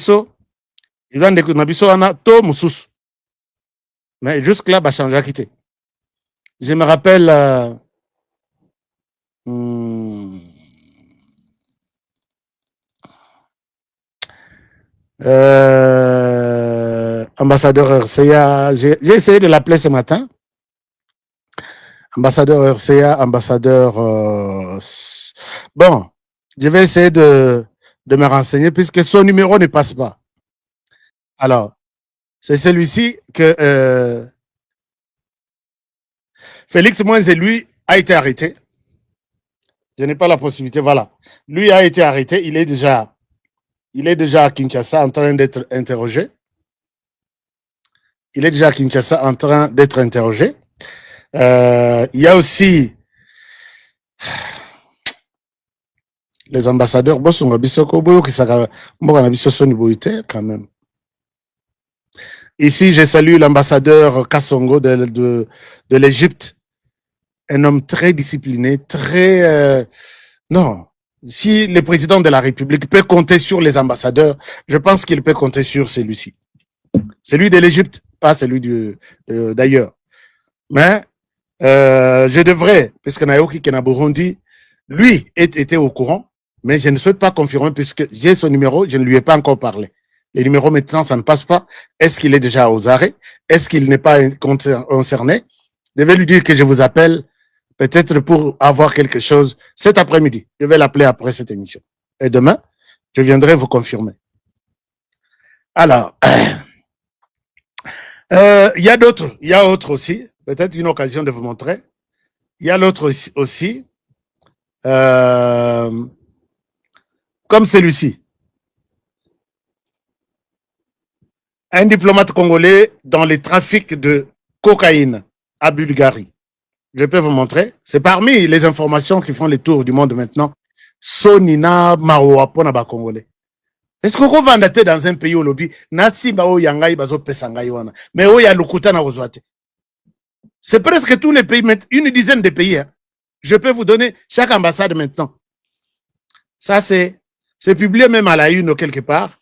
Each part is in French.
biso eza ndeko na biso wana to mususu. Mais jusque là ba changer quitté. Je me rappelle ambassadeur RCA, j'ai essayé de l'appeler ce matin. Ambassadeur RCA, ambassadeur... bon, je vais essayer de me renseigner puisque son numéro ne passe pas. Alors, c'est celui-ci que Félix Moïse, lui, a été arrêté. Je n'ai pas la possibilité, voilà. Lui a été arrêté, il est déjà à Kinshasa en train d'être interrogé. Il est déjà à Kinshasa en train d'être interrogé. Il y a aussi les ambassadeurs. Quand même. Ici, je salue l'ambassadeur Kassongo de l'Égypte. Un homme très discipliné, très... non, si le président de la République peut compter sur les ambassadeurs, je pense qu'il peut compter sur celui-ci. Celui de l'Égypte, pas celui d'ailleurs. Mais je devrais, puisque Naoki Kena Burundi, lui était au courant, mais je ne souhaite pas confirmer puisque j'ai son numéro, je ne lui ai pas encore parlé. Les numéros maintenant, ça ne passe pas. Est-ce qu'il est déjà aux arrêts? Est-ce qu'il n'est pas concerné? Je vais lui dire que je vous appelle peut-être pour avoir quelque chose cet après-midi. Je vais l'appeler après cette émission. Et demain, je viendrai vous confirmer. Alors, il y a d'autres, il y a autre aussi, peut-être une occasion de vous montrer. Il y a l'autre aussi, comme celui-ci. Un diplomate congolais dans les trafics de cocaïne à Bulgarie. Je peux vous montrer. C'est parmi les informations qui font les tours du monde maintenant. Sonina Maroapona ba Congolais. Est-ce qu'on va mandater dans un pays au lobby? Nasi bao yangai bazo pesangai wana. Mais o ya lukuta na ozwate. C'est presque tous les pays, une dizaine de pays. Hein. Je peux vous donner chaque ambassade maintenant. Ça, c'est publié même à la une quelque part.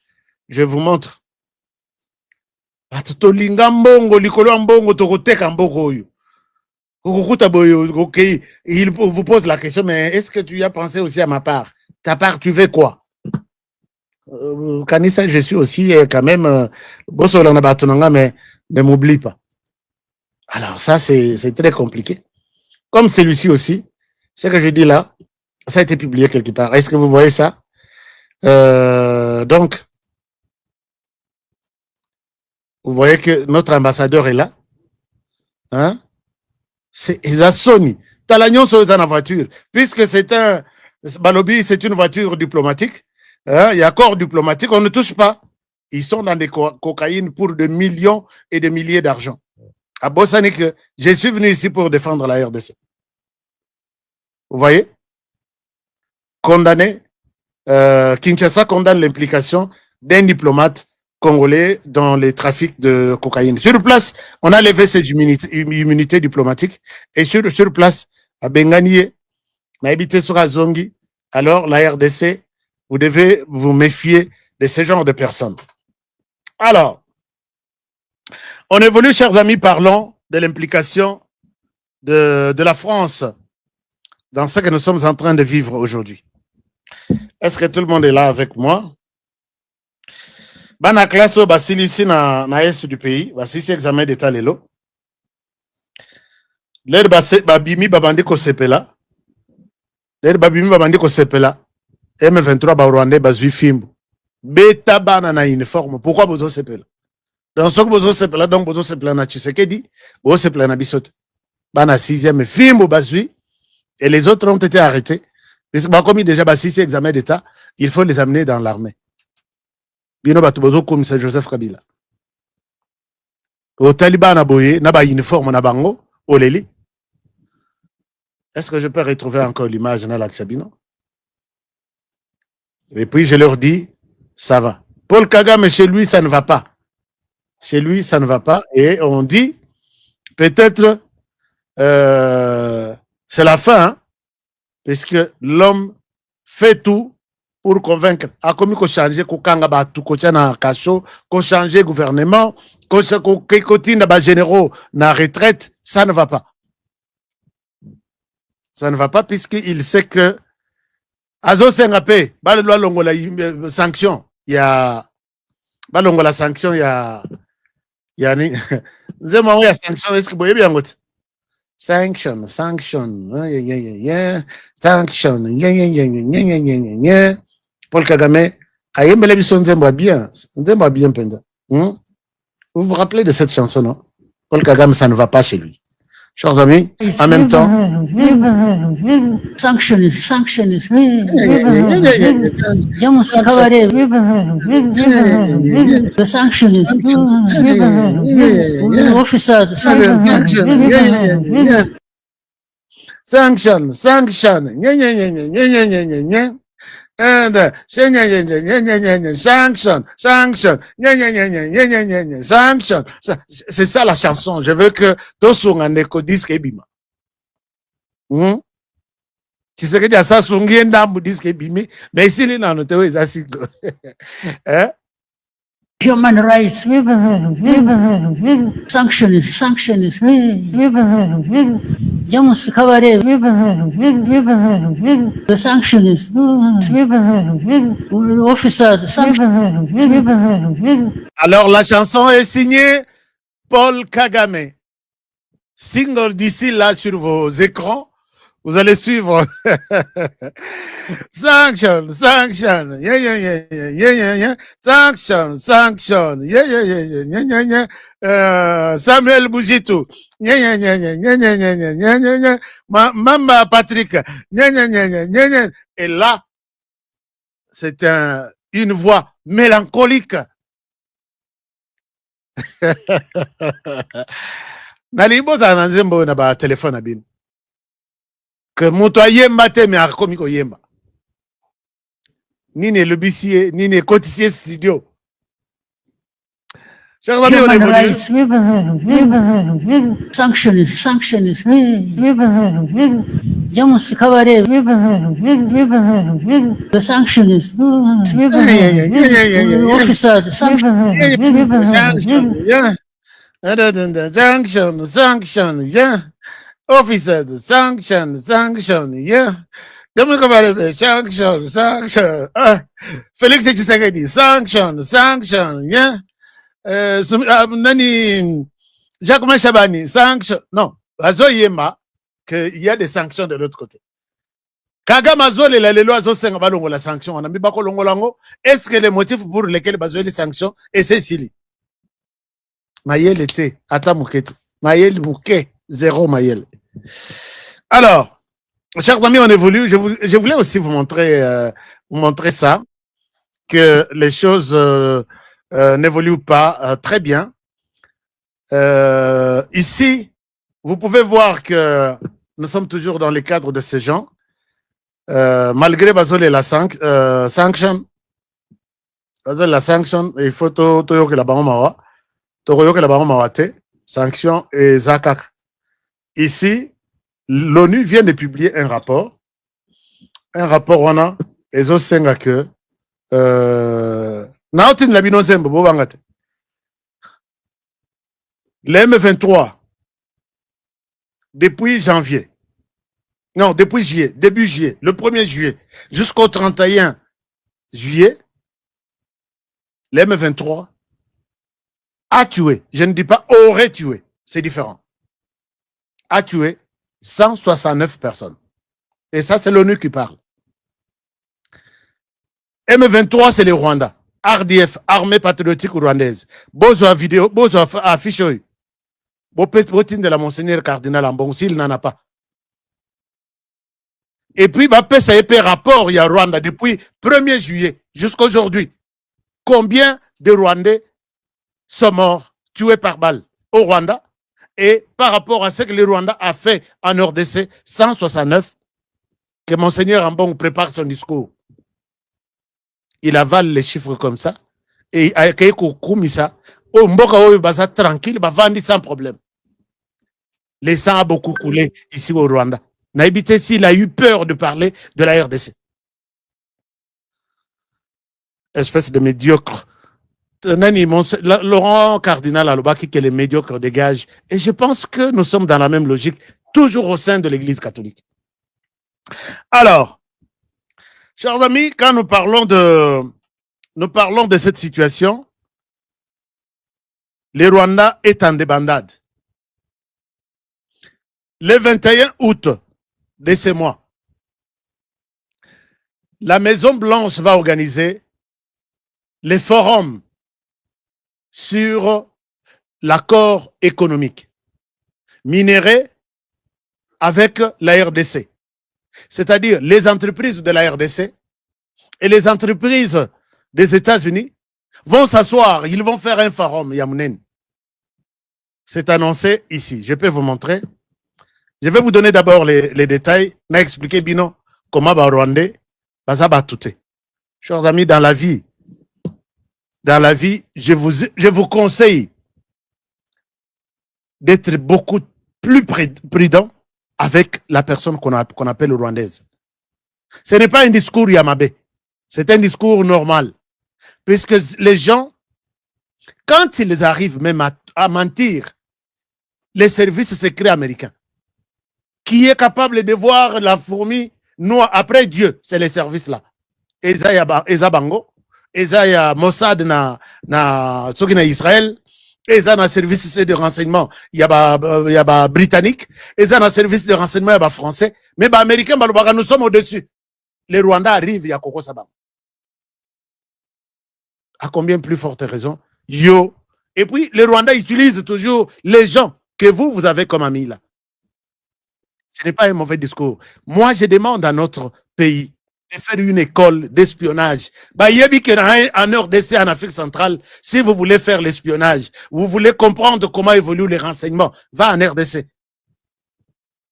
Je vous montre. Tolinga mbongo, likolo mbongo, tokoteka mbongo oyo. Il vous pose la question, mais est-ce que tu as pensé aussi à ma part? Ta part, tu veux quoi? Kanissa, je suis aussi quand même, mais ne m'oublie pas. Alors ça, c'est très compliqué. Comme celui-ci aussi, ce que je dis là, ça a été publié quelque part. Est-ce que vous voyez ça? Donc, vous voyez que notre ambassadeur est là. Hein? C'est Sony. Talagnon sont dans la voiture. Puisque c'est un Balobi, c'est une voiture diplomatique. Hein? Il y a corps diplomatique, on ne touche pas. Ils sont dans des cocaïnes pour des millions et des milliers d'argent. À Bossanik, je suis venu ici pour défendre la RDC. Vous voyez? Condamné. Kinshasa condamne l'implication d'un diplomate congolais dans les trafics de cocaïne. Sur place, on a levé ses immunités diplomatiques et sur place, à Benganie, on a habité sur Azongi. Alors, la RDC, vous devez vous méfier de ce genre de personnes. Alors, on évolue, chers amis, parlons de l'implication de la France dans ce que nous sommes en train de vivre aujourd'hui. Est-ce que tout le monde est là avec moi? Bana classe au basili ici na est du pays, basili examen d'état lelo. L'air babimi babandi ko sepela. L'air babimi babandi ko sepela. M23 ba Rwandais bazui fimbo. Beta bana na uniforme. Pourquoi bozo sepela? Dans ce que bozo sepela, donc bozo sepela na Tshisekedi, bozo sepela na bisote. Bana 6e fimbo bazui et les autres ont été arrêtés. Parce que comme déjà basili examen d'état, il faut les amener dans l'armée. Bino batubozo comme c'est Joseph Kabila. Au Taliban na boye, na ba uniforme na bango, oleli. Est-ce que je peux retrouver encore l'image dans l'Axabino? Et puis je leur dis, ça va. Paul Kagame, chez lui, ça ne va pas. Chez lui, ça ne va pas. Et on dit, peut-être, c'est la fin, hein, parce que l'homme fait tout pour convaincre. A commis qu'on changer, qu'on kanga batu, qu'on na cacho, qu'on changer gouvernement, qu'on continue na généraux na retraite, ça ne va pas. Ça ne va pas puisqu'il sait que Azo Sengapé, ba le loi longola sanction, il y a ba longola sanction, il y a ni nzema ya sanction est-ce que boye bien ngote sanction sanction Paul Kagame ayembele biso nzemba bien penda. Vous vous rappelez de cette chanson, non? Paul Kagame, ça ne va pas chez lui. Chers amis, en même temps, sanction. And sanction. C'est ça la chanson. Je veux que tous en écho disque ebima. Tu sais que tu as ça sungi ndambu disque ebimi, mais ici les nano te weza sigo. Human rights, sanctions, Jamus Kavare, the sanctions, officers, Alors la chanson est signée Paul Kagame. Single d'ici là sur vos écrans. Vous allez suivre. Sanction. Sanction. Samuel Bougitou. Mamba Patrick. Et là, c'est une voix mélancolique. Naliboza na nzembo na ba téléphone abin. Que moto yemba te me akomi ko yemba. Nini le bissier, nini cotissier studio. Chers amis, on évolue. Sanctions. Jamus Kavare, the sanctions, officers, Sanction, yeah. Officers, sanction, yeah. Sanction. Félix Tshisekedi, sanction, yeah. Nani, Jacques Chabani, sanction. Non, Azo Yema, qu'il y a des sanctions de l'autre côté. Kagame Azole, la loi Azo Senga Balongo, la sanction, on a mis Bako Longolango. Est-ce que les motifs pour lesquels Bazo les sanctions, et c'est Sili? Mayel était, Ata Moukete. Mayel Mouké, 0 Mayel. Alors, chers amis, on évolue. Je voulais aussi vous montrer ça, que les choses n'évoluent pas très bien. Ici, vous pouvez voir que nous sommes toujours dans le cadre de ces gens. Malgré Bazole et la sanction, Bazole la sanction, il faut que la Bahama sanction et Zakak. Ici, l'ONU vient de publier un rapport. Un rapport, on a, et zo senga que, naotin la binon zembo, bobangate. Le M23, depuis janvier, non, depuis juillet, début juillet, le 1er juillet, jusqu'au 31 juillet, le M23 a tué, je ne dis pas aurait tué, c'est différent, a tué 169 personnes. Et ça, c'est l'ONU qui parle. M23, c'est le Rwanda. RDF, Armée Patriotique Rwandaise. Bozo vidéo, bozo affiche. Botin de la Monseigneur Cardinal Ambon, s'il n'en a pas. Et puis, ça épée rapport, il y a Rwanda depuis 1er juillet jusqu'à aujourd'hui. Combien de Rwandais sont morts, tués par balle au Rwanda? Et par rapport à ce que le Rwanda a fait en RDC, 169, que Monseigneur Ambon prépare son discours. Il avale les chiffres comme ça. Et il a ça. Au Mboka Baza tranquille, Bavandi sans problème. Les sang a beaucoup coulé ici au Rwanda. Naïbité s'il a eu peur de parler de la RDC. espèce de médiocre. Laurent Cardinal Alobaki, que les médiocres dégagent. Et je pense que nous sommes dans la même logique, toujours au sein de l'Église catholique. Alors, chers amis, quand nous parlons de cette situation, le Rwanda est en débandade. Le 21 août de ce mois, la Maison Blanche va organiser les forums sur l'accord économique minéré avec la RDC. C'est-à-dire les entreprises de la RDC et les entreprises des États-Unis vont s'asseoir, ils vont faire un forum, Yamounen. C'est annoncé ici. Je peux vous montrer. Je vais vous donner d'abord les détails. On a expliqué Bino comment va Rwandais, va tout. Chers amis, dans la vie, je vous conseille d'être beaucoup plus prudent avec la personne qu'on appelle rwandaise. Ce n'est pas un discours Yamabe, c'est un discours normal. Puisque les gens, quand ils arrivent même à mentir, les services secrets américains, qui est capable de voir la fourmi noire après Dieu, c'est les services là. Eza Bango, Eza Mossad na Israël, Eza na service de renseignement, il y a britannique, Eza na service de renseignement, il y a français, mais américain, nous sommes au-dessus. Les Rwandais arrivent, il y a Koko Sabang. À combien plus forte raison? Yo. Et puis, les Rwandais utilisent toujours les gens que vous avez comme amis là. Ce n'est pas un mauvais discours. Moi, je demande à notre pays de faire une école d'espionnage. En RDC, en Afrique centrale, si vous voulez faire l'espionnage, vous voulez comprendre comment évoluent les renseignements, va en RDC.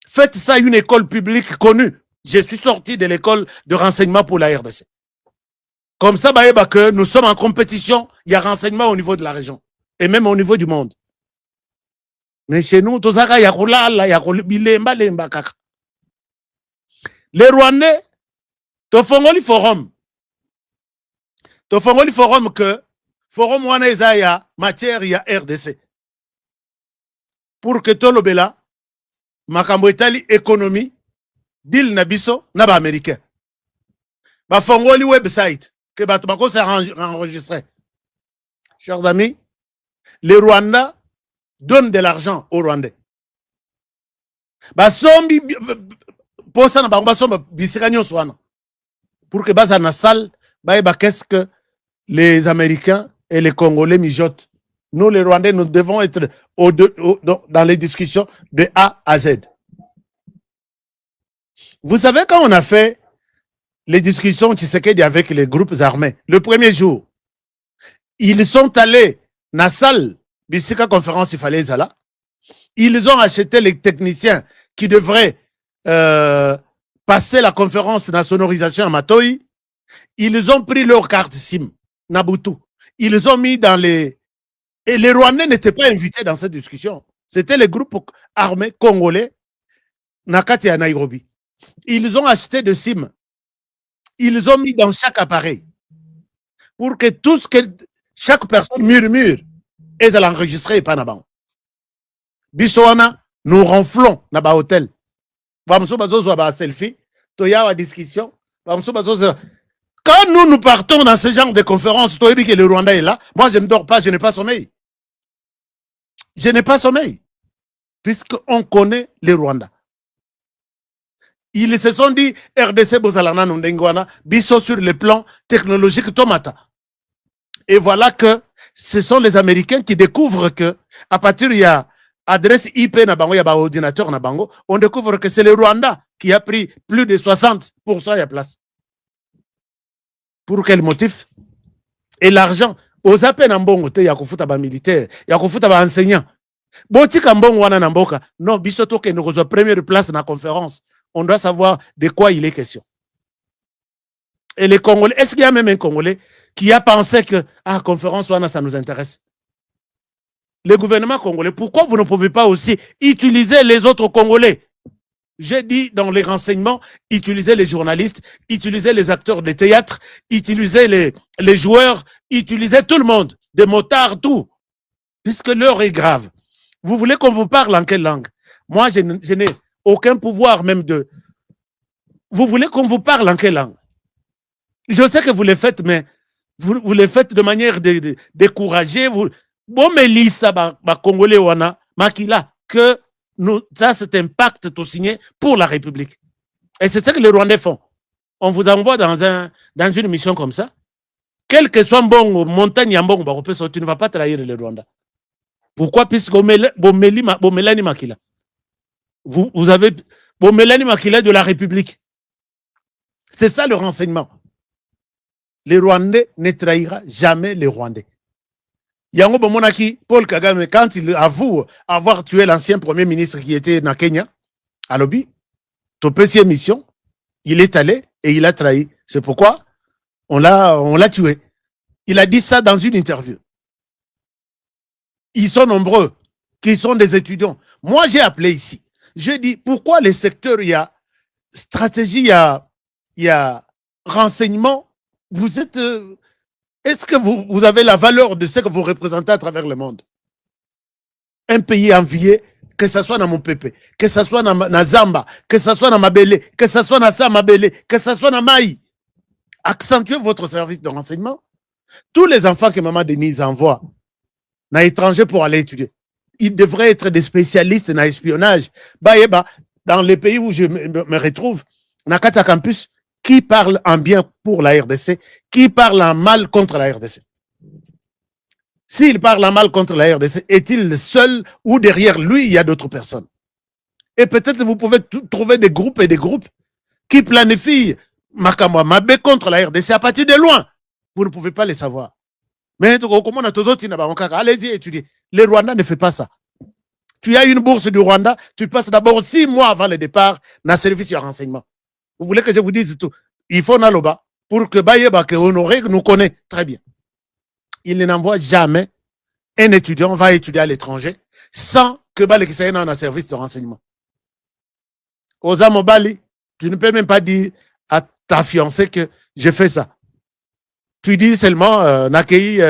Faites ça une école publique connue. Je suis sorti de l'école de renseignement pour la RDC. Comme ça, que nous sommes en compétition, il y a renseignement au niveau de la région et même au niveau du monde. Mais chez nous, les Rwandais, tofongoli forum que forum wana eza ya matière ya RDC pour que tolobela makambo etali économie deal na biso na ba américain ba fongoli website que bato bako enregistrer. Chers amis, les Rwandais donnent de l'argent aux Rwandais. Ba sombi posa na bango ba somba bisika nyonso wana pour que basa na salle ba qu'est-ce que les Américains et les Congolais mijotent. Nous les Rwandais, nous devons être dans les discussions de A à Z. Vous savez, quand on a fait les discussions Tshisekedi avec les groupes armés, le premier jour, ils sont allés dans la salle de conférence, il fallait ça là. Ils ont acheté les techniciens qui devraient passer la conférence de la sonorisation à Matoi. Ils ont pris leur carte SIM, Nabutu. Ils ont mis dans les... Et les Rwandais n'étaient pas invités dans cette discussion. C'était les groupes armés congolais, Nakati à Nairobi. Ils ont acheté de SIM. Ils ont mis dans chaque appareil. Pour que tout ce que chaque personne murmure, et elle enregistrer et pas naban. Bissoana, nous ronflons dans le hôtel. Bamso bazo zo ba selfie, toya wa discussion. Bamso bazo. Quand nous partons dans ce genre de conférence, toi que le Rwanda est là, moi je ne dors pas, je n'ai pas sommeil. Je n'ai pas sommeil. Puisqu'on connaît les Rwandais. Ils se sont dit, RDC Bozalana Nundengwana, biso sur le plan technologique tomata. Et voilà que ce sont les Américains qui découvrent que, à partir il y a adresse IP Nabango, il y a ordinateur Nabango, on découvre que c'est le Rwanda qui a pris plus de 60% de la place. Pour quel motif? Et l'argent, aux appels en bon, il y a un militaire, il y a un enseignant. Botika mbongo wana namboka, non, bisoto que nous avons première place dans la conférence. On doit savoir de quoi il est question. Et les Congolais, est-ce qu'il y a même un Congolais qui a pensé que, conférence wana, ça nous intéresse? Le gouvernement congolais, pourquoi vous ne pouvez pas aussi utiliser les autres Congolais? J'ai dit dans les renseignements, utiliser les journalistes, utiliser les acteurs de théâtre, utiliser les joueurs, utiliser tout le monde, des motards, tout. Puisque l'heure est grave. Vous voulez qu'on vous parle en quelle langue? Moi, je n'ai aucun pouvoir même de... Vous voulez qu'on vous parle en quelle langue? Je sais que vous le faites, mais vous le faites de manière découragée. Bon, mais lisa, Congolais, wana, makila, que nous, ça, c'est un pacte tout signé pour la République. Et c'est ça que les Rwandais font. On vous envoie dans une mission comme ça. Quel que soit Mbongo, montagne Mbongo, tu ne vas pas trahir le Rwanda. Pourquoi? Puisque Bomelani Makila. Vous avez Bomelani Makila de la République. C'est ça le renseignement. Les Rwandais ne trahira jamais les Rwandais. Yango Bomonaki, Paul Kagame, quand il avoue avoir tué l'ancien premier ministre qui était dans Kenya, à Lobi, Topesi mission, il est allé et il a trahi. C'est pourquoi on l'a tué. Il a dit ça dans une interview. Ils sont nombreux, qui sont des étudiants. Moi, j'ai appelé ici. J'ai dit, pourquoi les secteurs, il y a stratégie, il y a renseignement. Vous êtes... Est-ce que vous avez la valeur de ce que vous représentez à travers le monde? Un pays envié, que ce soit dans mon pépé, que ce soit dans Zamba, que ce soit dans Mabele, que ce soit dans Samabele, que ce soit dans Maï. Accentuez votre service de renseignement. Tous les enfants que Maman Denise envoie dans l'étranger pour aller étudier, ils devraient être des spécialistes dans l'espionnage. Dans les pays où je me retrouve, dans Kata Campus, qui parle en bien pour la RDC, qui parle en mal contre la RDC. S'il parle en mal contre la RDC, est-il le seul ou derrière lui, il y a d'autres personnes? Et peut-être vous pouvez trouver des groupes et des groupes qui planifient Makamwa Mabé contre la RDC à partir de loin. Vous ne pouvez pas les savoir. Mais comment on a tous autres, allez-y étudier. Le Rwanda ne fait pas ça. Tu as une bourse du Rwanda, tu passes d'abord 6 mois avant le départ dans le service de renseignement. Vous voulez que je vous dise tout? Il faut Naloba pour que Bayeba, que Honoré nous connaît très bien. Il n'envoie jamais un étudiant va étudier à l'étranger sans que Bali qui soit dans un service de renseignement. Aux Amobali, tu ne peux même pas dire à ta fiancée que je fais ça. Tu dis seulement n'accueilli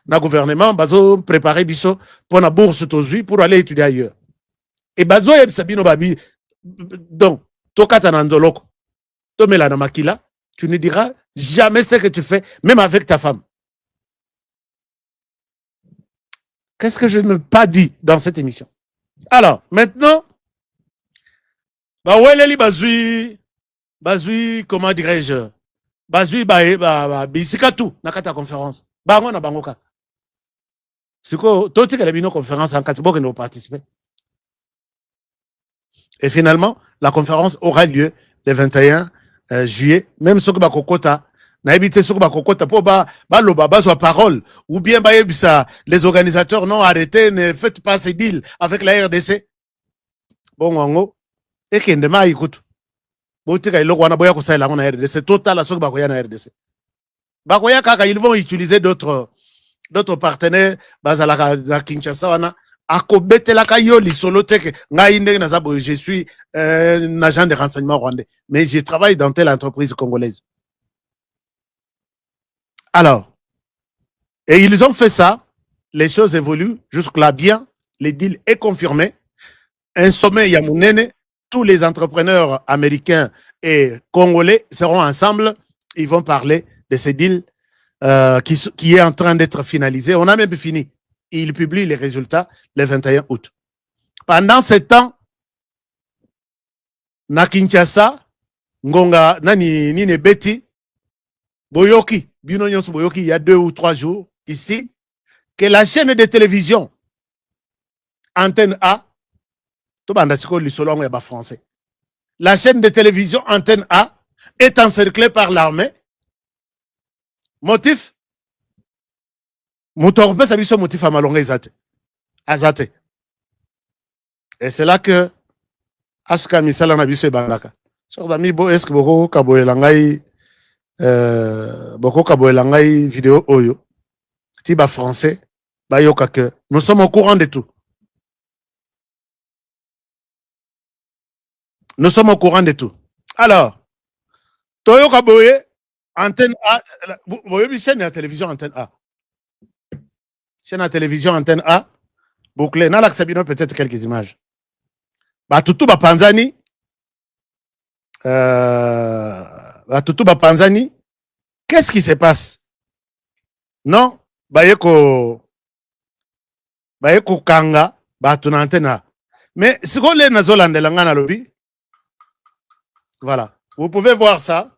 na gouvernement, bazo préparer biso pour la bourse tozui pour aller étudier ailleurs. Et bazo yeb sabino babi donc tokata nanzoloko. Tomela na makila, tu ne diras jamais ce que tu fais, même avec ta femme. Qu'est-ce que je n'ai pas dit dans cette émission? Alors, maintenant, bazui, comment dirais-je? Bazui, bisikatu, nakata conférence. Bango na bangoka. C'est quoi? Toi, tu as une conférence en Katibo qui nous participer. Et finalement, la conférence aura lieu le 21 juillet, même ce que Bakokota, na évité ce que Bakokota pour parole, ou bien les organisateurs n'ont arrêté, ne faites pas ces deals avec la RDC. Bon, wango, et qu'il ne m'a écouté. C'est total à ce que Bakoya na RDC. Bakoya Kaka, ils vont utiliser d'autres partenaires, Bazalaka, Kinshasa, wana. Je suis un agent de renseignement rwandais, mais je travaille dans telle entreprise congolaise. Alors, et ils ont fait ça, les choses évoluent jusque-là bien, le deal est confirmé. Un sommet Yamounene, tous les entrepreneurs américains et congolais seront ensemble, ils vont parler de ce deal qui est en train d'être finalisé. On a même fini. Il publie les résultats le 21 août. Pendant ce temps, na Kinshasa, Ngonga, Nini Betty, Boyoki, Boyoki, il y a 2 ou 3 jours, ici, que la chaîne de télévision, Antenne A, français, la chaîne de télévision Antenne A est encerclée par l'armée. Motif? Motif à Malonga Azate. Et c'est là que Ashka Misala Nabiso et Bandaka. Est-ce que Boko Kaboelangai vidéo Oyo, Tiba français, Bayoka que nous sommes au courant de tout. Nous sommes au courant de tout. Alors, Toyo Kaboye, antenne A, vous voyez chaîne de télévision antenne A. Chaîne de télévision antenne A, bouclé. N'a l'accepté peut-être quelques images. Batutu Bapanzani, Batutu Bapanzani, qu'est-ce qui se passe? Non, Bayeko Kanga, Batu na antenne A. Mais ce qu'on est dans le langana lobby, voilà. Vous pouvez voir ça.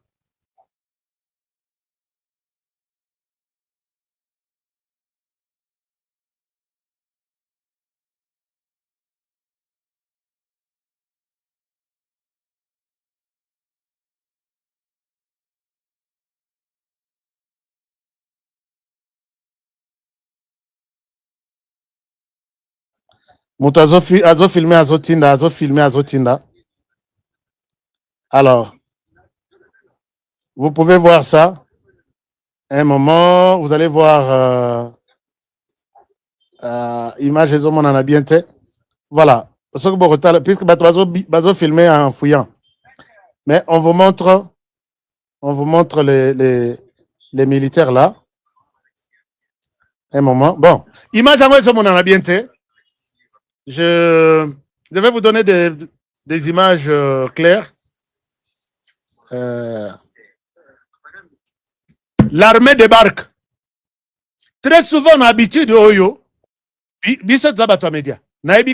Moto azo filmé azotinda. Alors, vous pouvez voir ça. Un moment, vous allez voir image et on en a bien été. Voilà. Puisque bazo filmé en fouillant. Mais on vous montre les militaires là. Un moment. Bon. Image en on en a bien été. Je vais vous donner des images claires. L'armée débarque. Très souvent, on a l'habitude de Oyo.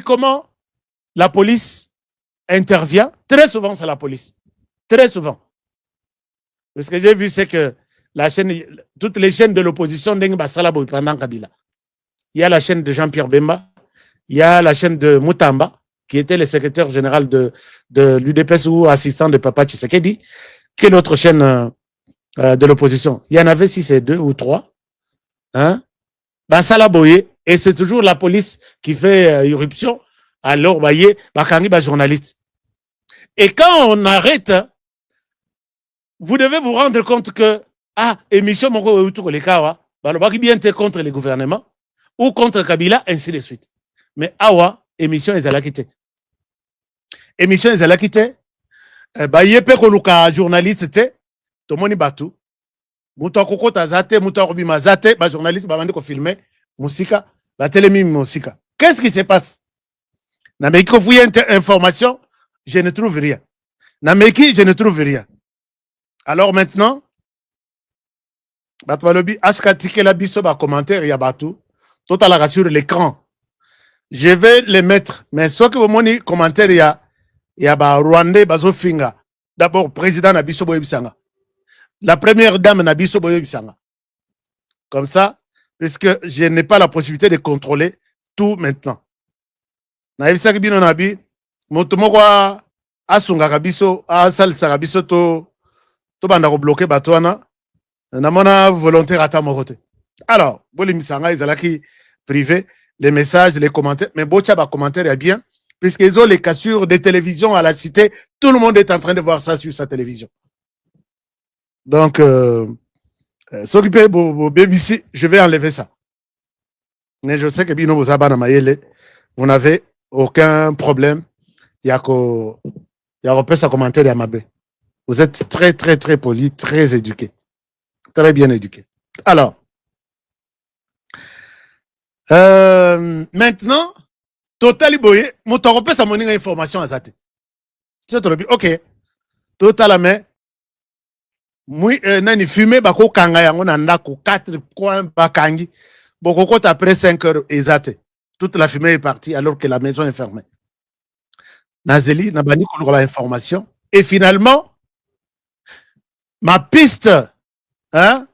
Comment la police intervient? Très souvent, c'est la police. Très souvent. Ce que j'ai vu, c'est que toutes les chaînes de l'opposition, il y a la chaîne de Jean-Pierre Bemba, il y a la chaîne de Moutamba, qui était le secrétaire général de l'UDPS ou assistant de Papa Tshisekedi, qui est l'autre chaîne de l'opposition. Il y en avait 6 et 2 ou 3. Hein? Basala Boye, et c'est toujours la police qui fait irruption. Alors, voyez, Bakangi, journaliste. Et quand on arrête, vous devez vous rendre compte que, émission Moko Outou Lekawa, Balobaki bien contre le gouvernement, ou contre Kabila, ainsi de suite. Mais awa, émission est à la quitter. Émission est à la quitter. Yepe Koluka, journaliste, Tomoni Batu. Mouta Koko Tazate, Mouta Robima Zate, journaliste, Bamandi ko filmé, Moussika, Telemi Moussika. Qu'est-ce qui se passe? Nameki ko fouille information, je ne trouve rien. Nameki, je ne trouve rien. Alors maintenant, Batwalobi, Ashkatike la biso ba commentaire, ya Batu, total sur l'écran. Je vais les mettre, mais ce que vous montrez, commentaire, il y a Rwandais, Bazofinga. D'abord, président Nabiso Boyebisanga. La première dame Nabiso Boyebisanga. Comme ça, puisque je n'ai pas la possibilité de contrôler tout maintenant. Naibisaki bino nabi, motomokwa asunga kabiso, asalisa kabiso to banda ko bloquer batwana. Namona volontaire ata morote. Alors, Bolimisanga izalaki privé. Les messages, les commentaires, mais Bocha va commentaire est bien, puisqu'ils ont les cassures des télévisions à la cité, tout le monde est en train de voir ça sur sa télévision. Donc, s'occuper de BBC, je vais enlever ça. Mais je sais que Bino Bozabana Mayele, vous n'avez aucun problème. Il y a repère sa commentaire à Mabé. Vous êtes très, très, très poli, très éduqué. Très bien éduqué. Alors, maintenant, Total Boye, mon toropé sa moninga information à Zate. Ok. Total mais nani fumé bako kanga yango na ndako 4 coins bakangi. Boko après 5 heures ezate. Toute la fumée est partie alors que la maison est fermée. Nazeli nabani ko la information et finalement ma piste hein.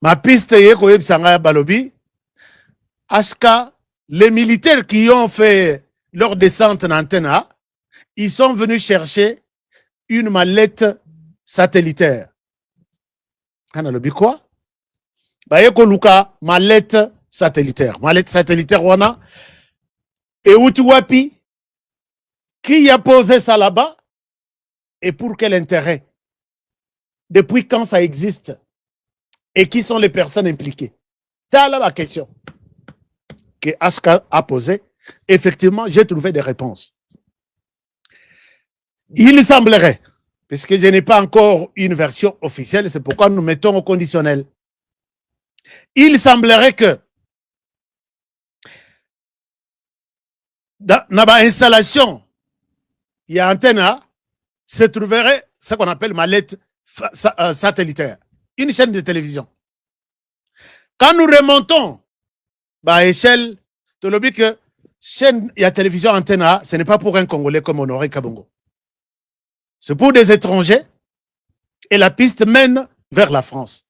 Ma piste est Balobi. Ashka, les militaires qui ont fait leur descente en antenne A, ils sont venus chercher une mallette satellitaire. Kanalobi quoi? Bayeko Luka, mallette satellitaire. Mallette satellitaire, wana. Et Utuwapi, qui a posé ça là-bas? Et pour quel intérêt? Depuis quand ça existe? Et qui sont les personnes impliquées? C'est là la question que Ashka a posée. effectivement, j'ai trouvé des réponses. Il semblerait, puisque je n'ai pas encore une version officielle, c'est pourquoi nous mettons au conditionnel. Il semblerait que dans l'installation, il y a antenne, se trouverait ce qu'on appelle mallette satellitaire, une chaîne de télévision. Quand nous remontons à échelle, tu le dis que chaîne et télévision antenne, ce n'est pas pour un Congolais comme Honoré Kabongo. C'est pour des étrangers et la piste mène vers la France.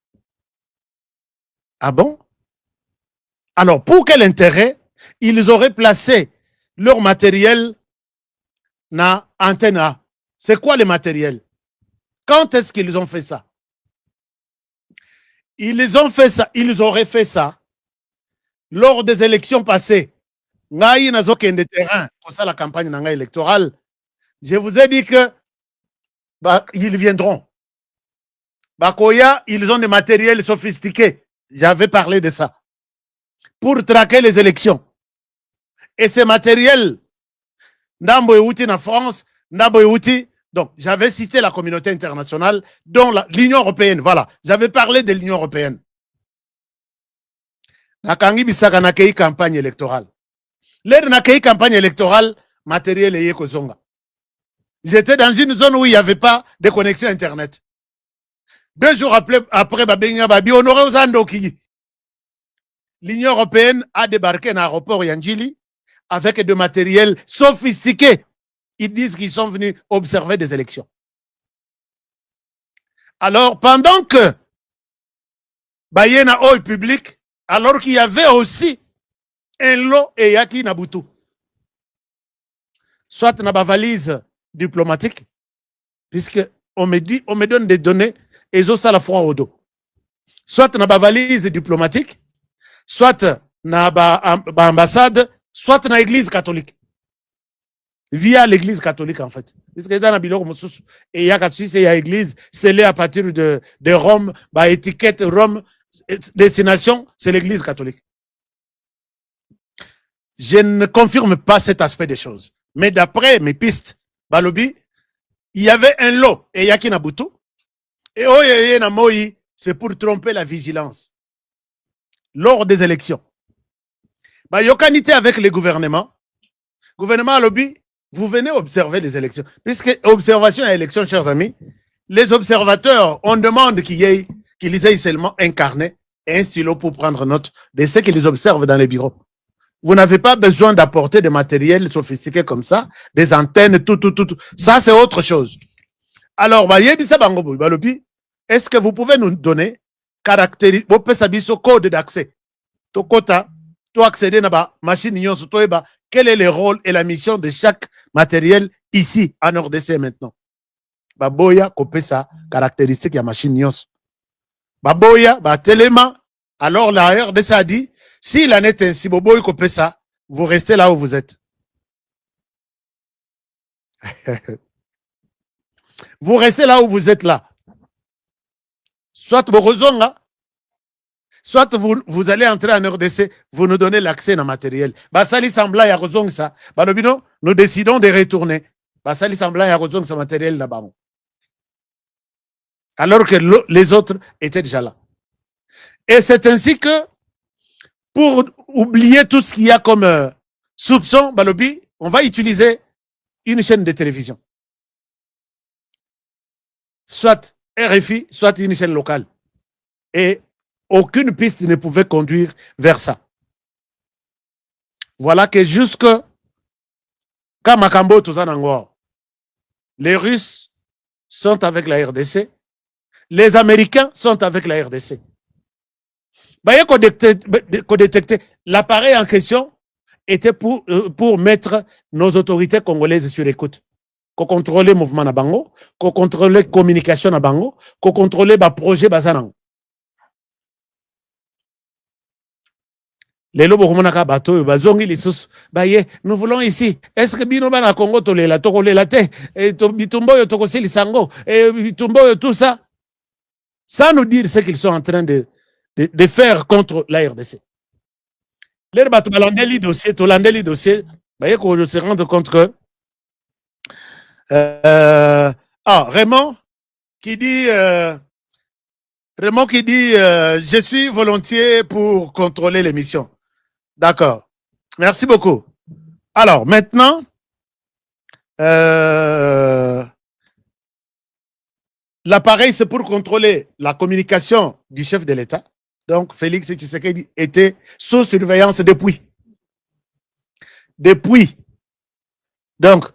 Ah bon? Alors, pour quel intérêt ils auraient placé leur matériel dans antenne? C'est quoi le matériel? Quand est-ce qu'ils ont fait ça? Ils ont fait ça, ils auraient fait ça lors des élections passées. Ngai nazoken de terrain pour ça la campagne électorale. Je vous ai dit que ils viendront. Bakoya, ils ont des matériels sophistiqués. J'avais parlé de ça. Pour traquer les élections. Et ces matériels, Ndambo Euti en France, Ndambo Euti. Donc, j'avais cité la communauté internationale, dont l'Union européenne. Voilà, j'avais parlé de l'Union européenne. Nakangi Bisaka Nakei campagne électorale. L'air Nakei campagne électorale, matériel et Kozonga. J'étais dans une zone où il n'y avait pas de connexion Internet. 2 jours après Babenga Babi, honoré aux Andoki. L'Union européenne a débarqué dans l'aéroport Yandjili avec des matériels sophistiqués. Ils disent qu'ils sont venus observer des élections. Alors, pendant que Bayena Oil public, alors qu'il y avait aussi un lot et Yaki Nabutu, soit dans ma valise diplomatique, puisque on me donne des données et ça la froid au dos. Soit dans ma valise diplomatique, soit dans ma ambassade, soit dans l'église catholique. Via l'église catholique, en fait. Puisque dans la bilog, et il y a l'église scellée à partir de Rome, étiquette Rome, destination, c'est l'église catholique. Je ne confirme pas cet aspect des choses. Mais d'après mes pistes, Balobi, il y avait un lot, et Yaki Nabutu, et Oye Namoyi, c'est pour tromper la vigilance lors des élections. Yokanité avec le gouvernement Alobi, vous venez observer les élections. Puisque observation et élection, chers amis, les observateurs, on demande qu'ils aient seulement un carnet et un stylo pour prendre note de ce qu'ils observent dans les bureaux. Vous n'avez pas besoin d'apporter des matériels sophistiqués comme ça, des antennes, tout. Ça, c'est autre chose. Alors, est-ce que vous pouvez nous donner code d'accès? Tokota, to accéder à la machine, quel est le rôle et la mission de chaque matériel ici en RDC maintenant? Baboya kopé sa caractéristique de la machine nyons. Baboya, téléma. Alors la RDC a dit, si la net ainsi, Boboy kopé ça, vous restez là où vous êtes. Vous restez là où vous êtes là. Soit soit vous allez entrer en RDC, vous nous donnez l'accès à matériel. Basali Sambla ya Rozong ça. Balobino, nous décidons de retourner. Basali Sambla ya Rozong ce matériel là-bas. Alors que les autres étaient déjà là. Et c'est ainsi que, pour oublier tout ce qu'il y a comme soupçon, Balobi, on va utiliser une chaîne de télévision. Soit RFI, soit une chaîne locale. Et aucune piste ne pouvait conduire vers ça. Voilà que jusque quand Makambo Touzanangor, les Russes sont avec la RDC, les Américains sont avec la RDC. Détecter l'appareil en question était pour mettre nos autorités congolaises sur écoute. Qu'on contrôle le mouvement na bango, qu'on contrôle la communication na bango, qu'on contrôle le projet bazanang. Les lobos komonaka bato bazongi lisusu baye nous voulons ici est-ce que bino bana Congo tolela tokolela te et bitumbo yo tokosili sango et bitumbo yo tout ça sans nous dire ce qu'ils sont en train de faire contre la RDC. Les bateaux balandeli dossier, tolandeli dossier, bah, qu'on se rende compte que Raymond qui dit je suis volontiers pour contrôler l'émission. D'accord. Merci beaucoup. Alors, maintenant, l'appareil, c'est pour contrôler la communication du chef de l'État. Donc, Félix Tshisekedi était sous surveillance depuis. Donc,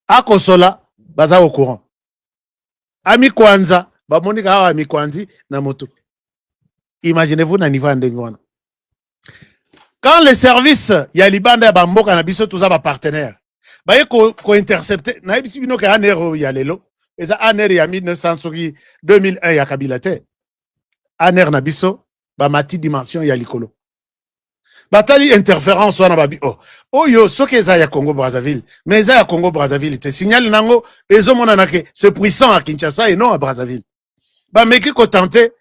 à Kosola, baza au courant. Ami Kwanza, bamonika hawa Ami Kwanzi na moto. Imaginez-vous na niveau ndengwana. Quand les services ya libanda ya bamboka na biso tous ba partenaires, baye ko intercepter na bisi bino ka anero ya lelo, eza aner ya 1900 2001 ya Kabila te. Aner na biso ba mati dimension ya likolo. Batali interférence wana babi oyo soki eza ya Congo Brazzaville, mais eza ya Congo Brazzaville te signal nango ezomona nake c'est puissant à Kinshasa et non à Brazzaville. Ba meki ko tenter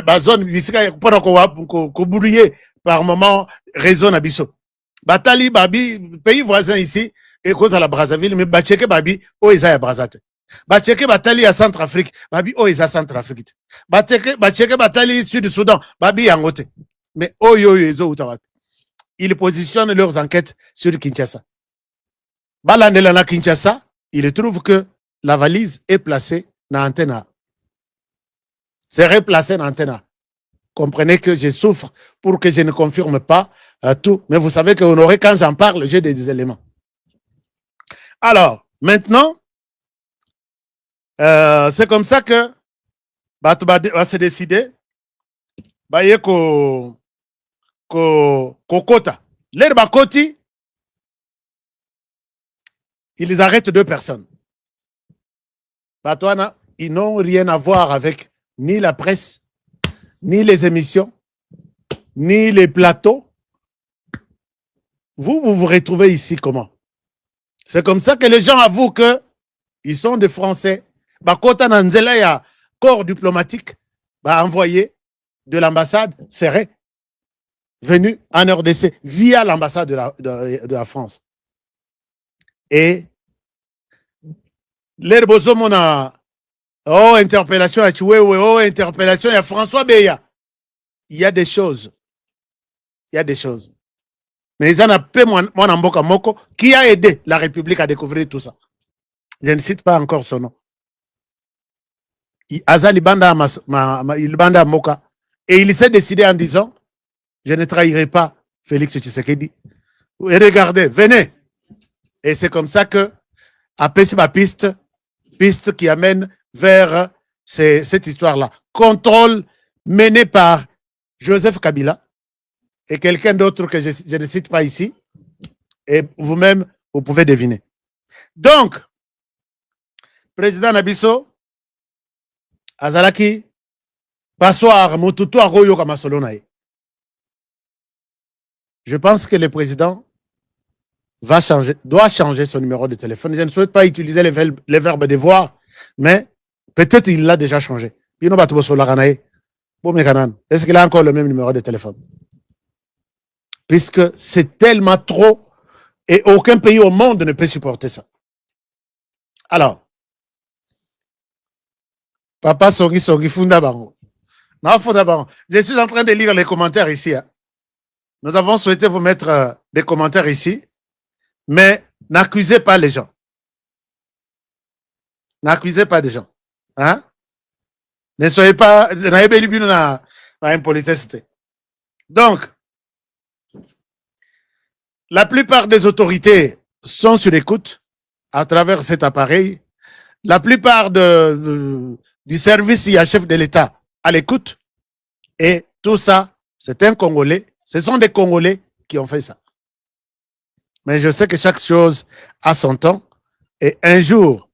ba zone bisika pona ko brouiller par moment réseau na biso. Batali babi pays voisin ici et cause à la Brazzaville mais ba checker babi o eza ya Brazzaville. Ba checker batali ya Centrafrique, babi o eza Centrafrique. Ba checker batali Sud Soudan, babi yangote. Mais oyo ezo utawapi. Ils positionnent leurs enquêtes sur Kinshasa. Balandela na Kinshasa, ils trouvent que la valise est placée dans l'antenne. C'est replacé dans l'antenne. Comprenez que je souffre pour que je ne confirme pas tout. Mais vous savez que Honoré, quand j'en parle, j'ai des éléments. Alors, maintenant, c'est comme ça que va se décider. Kokota. L'herbe Koti, ils arrêtent 2 personnes. Batouana, ils n'ont rien à voir avec ni la presse, ni les émissions, ni les plateaux. Vous vous retrouvez ici comment? C'est comme ça que les gens avouent qu'ils sont des Français. Bakota Nanzela, il y a corps diplomatique envoyé de l'ambassade serré, venu en RDC via l'ambassade de la France. Et l'herbozomona, interpellation à Choué, interpellation à François Beya. Il y a des choses. Il y a des choses. Mais ils en ont peu mon Mboka Moko qui a aidé la République à découvrir tout ça. Je ne cite pas encore son nom. Azali Banda Moka. Et il s'est décidé en disant je ne trahirai pas Félix Tshisekedi. Et regardez, venez. Et c'est comme ça que, après c'est ma piste qui amène vers cette histoire-là. Contrôle mené par Joseph Kabila et quelqu'un d'autre que je ne cite pas ici. Et vous-même, vous pouvez deviner. Donc, président Nabiso, Azalaki, Passoir, Mututu Agoyo Kamasolonae. Je pense que le président doit changer son numéro de téléphone. Je ne souhaite pas utiliser les verbes devoir, mais peut-être il l'a déjà changé. Est-ce qu'il a encore le même numéro de téléphone? Puisque c'est tellement trop et aucun pays au monde ne peut supporter ça. Alors, Papa Songi Funda Bango. Je suis en train de lire les commentaires ici. Nous avons souhaité vous mettre des commentaires ici, mais n'accusez pas les gens. N'accusez pas des gens. Hein? Ne soyez pas dans impoliticité. Donc, la plupart des autorités sont sur écoute à travers cet appareil. La plupart du service et chef de l'État à l'écoute. Et tout ça, c'est un Congolais. Ce sont des Congolais qui ont fait ça. Mais je sais que chaque chose a son temps. Et un jour,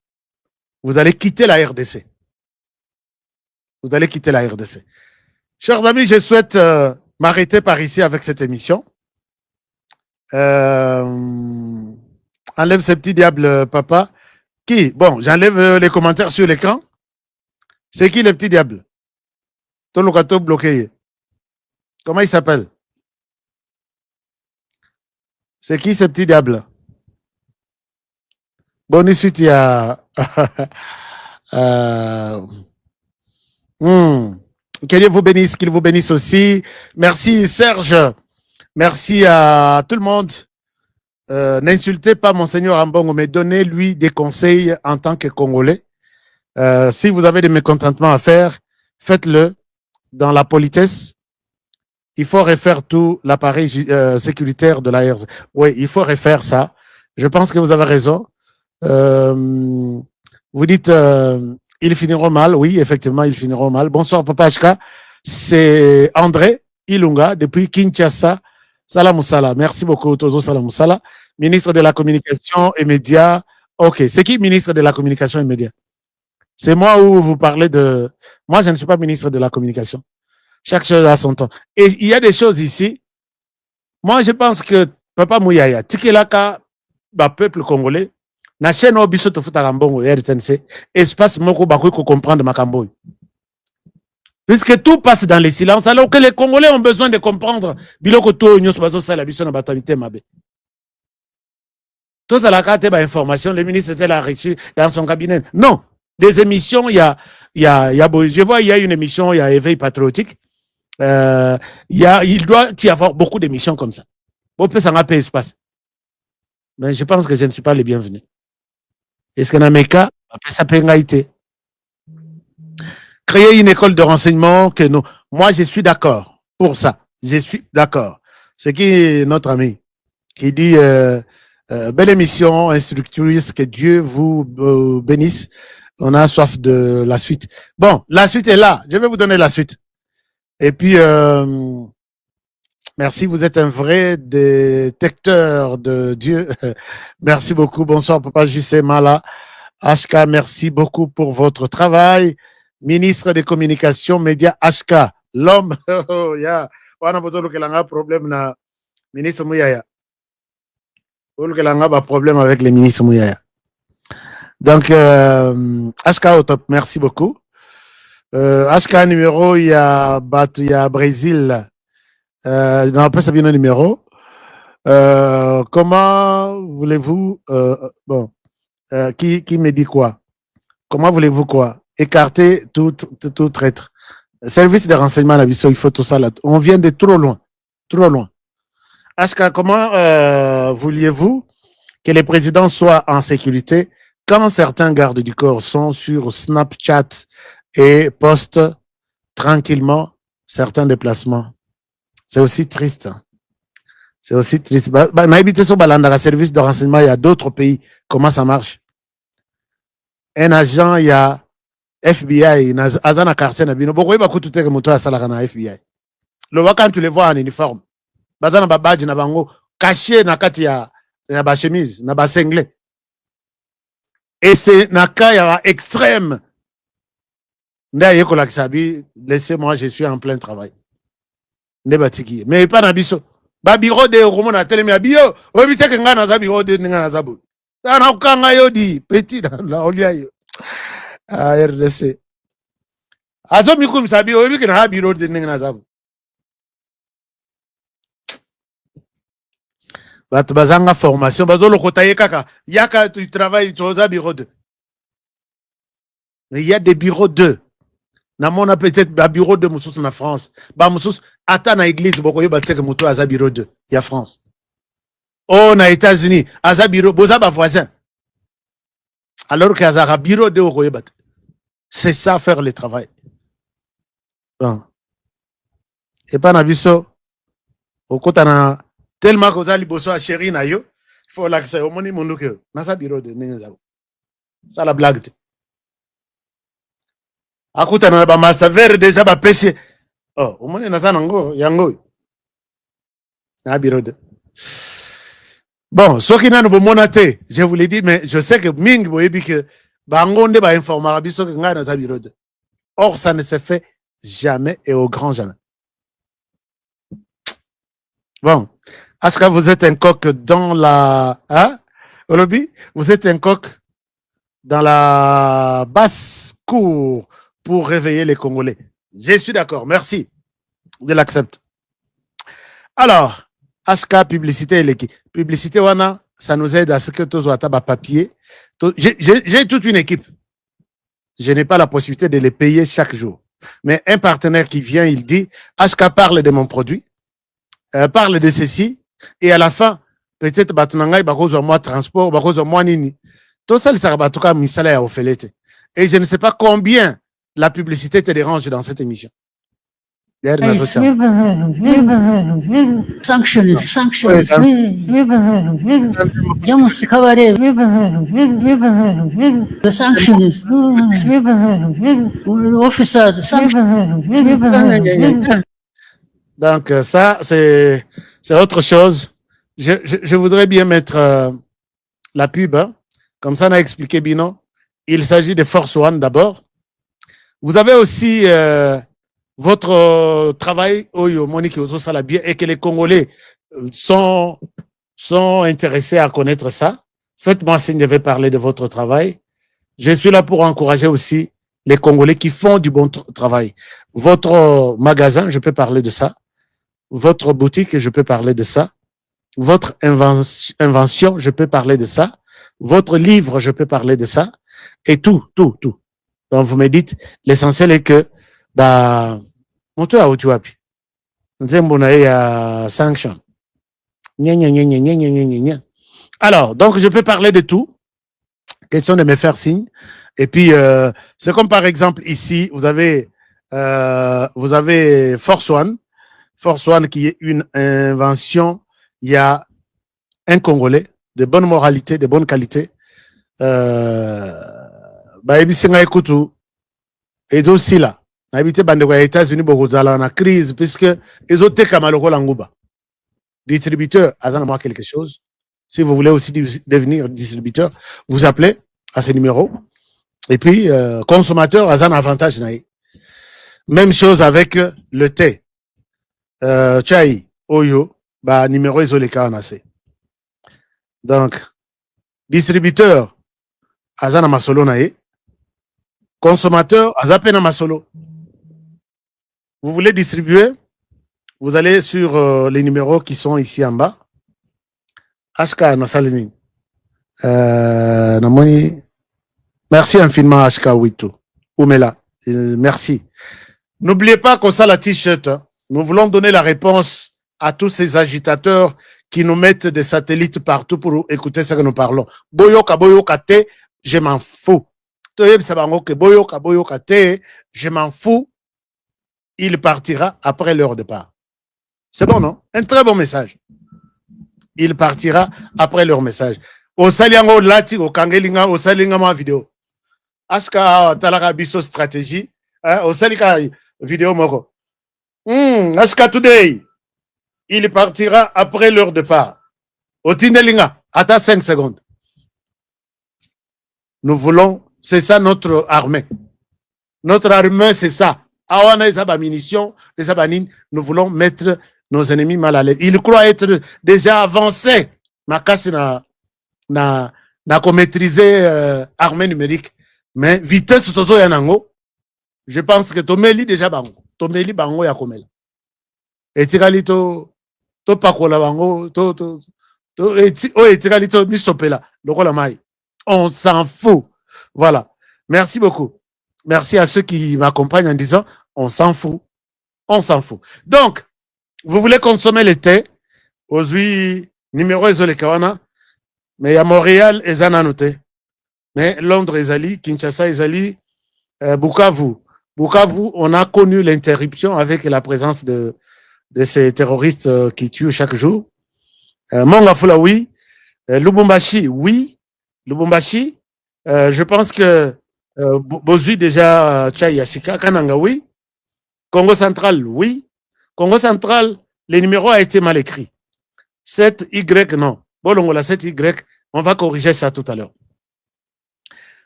vous allez quitter la RDC. Vous allez quitter la RDC. Chers amis, je souhaite m'arrêter par ici avec cette émission. Enlève ces petits diables, papa. Qui? Bon, j'enlève les commentaires sur l'écran. C'est qui le petit diable? Ton locato bloqué. Comment il s'appelle? C'est qui ce petit diable? Bonne suite, il y a... Que Dieu vous bénisse, qu'il vous bénisse aussi. Merci Serge. Merci à tout le monde. N'insultez pas Monseigneur Ambongo, mais donnez-lui des conseils en tant que Congolais. Si vous avez des mécontentements à faire, faites-le dans la politesse. Il faut refaire tout l'appareil sécuritaire de la RZ. Oui, il faut refaire ça. Je pense que vous avez raison. Vous dites, ils finiront mal. Oui, effectivement, ils finiront mal. Bonsoir, Papa HK. C'est André Ilunga depuis Kinshasa. Salam Moussala. Merci beaucoup, Tozo Salam Moussala. Ministre de la Communication et Médias. OK. C'est qui ministre de la Communication et Médias? C'est moi où vous parlez de... Moi, je ne suis pas ministre de la Communication. Chaque chose a son temps. Et il y a des choses ici. Moi, je pense que Papa Mouyaya, Tikelaka, peuple congolais, na chaîne obiso to futa kambongo RTNC, espace moko bakoy ko comprendre makambo. Puisque tout passe dans le silence, alors que les Congolais ont besoin de comprendre biloko to nyos bazo sala biso na batamité mabe. Tout ça la carte ba information, le ministre était là reçu dans son cabinet. Non, des émissions, je vois il y a une émission, il y a éveil patriotique. Il doit y avoir beaucoup d'émissions comme ça. Bon, peut s'en appeler espace. Mais je pense que je ne suis pas le bienvenu. Est-ce que dans mes cas, ça peut être créer une école de renseignement que nous. Moi, je suis d'accord pour ça. Je suis d'accord. C'est qui notre ami qui dit belle émission, instructrice, que Dieu vous bénisse. On a soif de la suite. Bon, la suite est là. Je vais vous donner la suite. Et puis, merci, vous êtes un vrai détecteur de Dieu. Merci beaucoup. Bonsoir, Papa Jussé Mala. HK, merci beaucoup pour votre travail. Ministre des Communications, Médias, HK, l'homme. On a besoin de problème na ministre Mouyaya. On a problème avec les ministres Mouyaya. Donc, HK au top, merci beaucoup. HK numéro, il y a Brésil. Non, pas ça bien le numéro. Comment voulez-vous bon, qui me dit quoi? Comment voulez-vous quoi? Écarter tout traître. Service de renseignement, il faut tout ça là. On vient de trop loin. Trop loin. HK, comment vouliez-vous que les présidents soient en sécurité quand certains gardes du corps sont sur Snapchat et postent tranquillement certains déplacements? C'est aussi triste. C'est aussi triste. Naïbité sur Balandara, service de renseignement, il y a d'autres pays. Comment ça marche? Un agent, il y a FBI, Azana Karsen, pourquoi il va coûter que moto à Salarana FBI? Le quand tu les vois en uniforme, Bazana Babadji, Nabango, caché na kati ya ba chemise, na ba sengle. Et c'est na kaya extrême. Laissez-moi, je suis en plein travail. Mais pas nabiso. Ba bureau de romo na télé mais bio, obité que ngana za bureau de ngana za bu. Ça na kanga yo di petit la olia yo. Ah RDC. Azo mikum sabi obi que na bureau de ngana za bu. Bat bazanga formation bazo lokotaye kaka. Yaka tu travailles tu za bureau de. Il y a des bureaux 2. Namona peut-être un bureau de Moussous en France. Bah Moussous, attends na église, bokoyo batek moto aza bureau 2. Il y a France. Oh, na États-Unis, aza bureau, boza ba voisin. Alors qu'il y a un bureau 2 okoyo bat. C'est ça faire le travail. Bon. Et pas na biso. Okotana tellement que za liboso a chéri na yo, il faut l'accès au moni monuke. Na sa bureau 2 ninga. Ça la blague. Akuta na ba master vert déjà ba PC. Oh, au moins na ça nango yango. Na bureau de. Bon, ce qui n'a pas monaté, je vous l'ai dit, mais je sais que Ming boyebi que bangonde ba informer biso que nga na ça bureau de. Or ça ne se fait jamais et au grand jamais. Bon, est-ce que vous êtes un coq dans la Olobi, vous êtes un coq dans la basse cour pour réveiller les Congolais. Je suis d'accord, merci. Je l'accepte. Alors, HK publicité et l'équipe. Publicité, wana, ça nous aide à ce que tous ont papier. J'ai toute une équipe. Je n'ai pas la possibilité de les payer chaque jour. Mais un partenaire qui vient, il dit, HK parle de mon produit, parle de ceci, et à la fin, peut-être, batunangai, bakozo moi transport, bakozo moi nini. Tout ça, ça va tout cas, misala ya ofelete. Et je ne sais pas combien la publicité te dérange dans cette émission. Sanctions. Jamus kabare. The sanctions. Officers. Donc, ça, c'est autre chose. Je voudrais bien mettre la pub. Hein. Comme ça, on a expliqué Bino. Il s'agit de Force One d'abord. Vous avez aussi votre travail, Monique Ozo-Salabia, et que les Congolais sont intéressés à connaître ça. Faites-moi signe, je vais parler de votre travail. Je suis là pour encourager aussi les Congolais qui font du bon travail. Votre magasin, je peux parler de ça. Votre boutique, je peux parler de ça. Votre invention, je peux parler de ça. Votre livre, je peux parler de ça. Et tout. Donc, vous me dites, l'essentiel est que, moto ya utuapi. Nzembo na ya sanction. Alors, donc, je peux parler de tout. Question de me faire signe. Et puis, c'est comme par exemple ici, vous avez Force One. Force One qui est une invention. Il y a un Congolais de bonne moralité, de bonne qualité. Ebisinga ekutu ezo sila na ebite bandeko ya États-Unis bokozala na crise puisque ezo teka maloko la nguba. Distributeur azana moi quelque chose. Si vous voulez aussi devenir distributeur, vous appelez à ce numéro. Et puis consommateur azana avantage na. Même chose avec le thé. Chai oyo numéro ezoleka na se. Donc distributeur azana masolo na ye. Consommateur, azapena masolo. Vous voulez distribuer? Vous allez sur les numéros qui sont ici en bas. HK Nasalini. Merci infiniment HK Witu. Oumela. Merci. N'oubliez pas qu'on ça la t-shirt. Nous voulons donner la réponse à tous ces agitateurs qui nous mettent des satellites partout pour écouter ce que nous parlons. Boyoka te, je m'en fous. Je m'en fous, il partira après leur départ. C'est bon, non? Un très bon message. Il partira après leur message. Au saliango lati, au kangelinga, au salinga ma vidéo. Aska talaka biso stratégie, au salika vidéo moko. Aska today, il partira après leur départ. Au tindelinga, attends 5 secondes. Nous voulons. C'est ça notre armée. Notre armée, c'est ça. Awana ezaba munitions, ezaba nine. Nous voulons mettre nos ennemis mal à l'aise. Ils croient être déjà avancés. Ma casse na maîtriser armée numérique. Mais vitesse tozo yanango. Je pense que Tomeli déjà bango. Tomeli bango ya komela. Et tikali to pakola bango etikali to misopela. Lokola mai. On s'en fout. Voilà. Merci beaucoup. Merci à ceux qui m'accompagnent en disant on s'en fout. On s'en fout. Donc, vous voulez consommer le thé, aujourd'hui, numéro Ezolekawana, mais à Montréal, Ezana noté. Mais Londres, Ezali, Kinshasa, Ezali, Bukavu. Bukavu, on a connu l'interruption avec la présence de ces terroristes qui tuent chaque jour. Mongafula, oui. Lubumbashi, oui. Lubumbashi, je pense que Bozui déjà Tchayashika, Kananga, oui. Congo central, oui. Congo central, le numéro a été mal écrit. 7Y, non. Bolongola, 7Y, on va corriger ça tout à l'heure.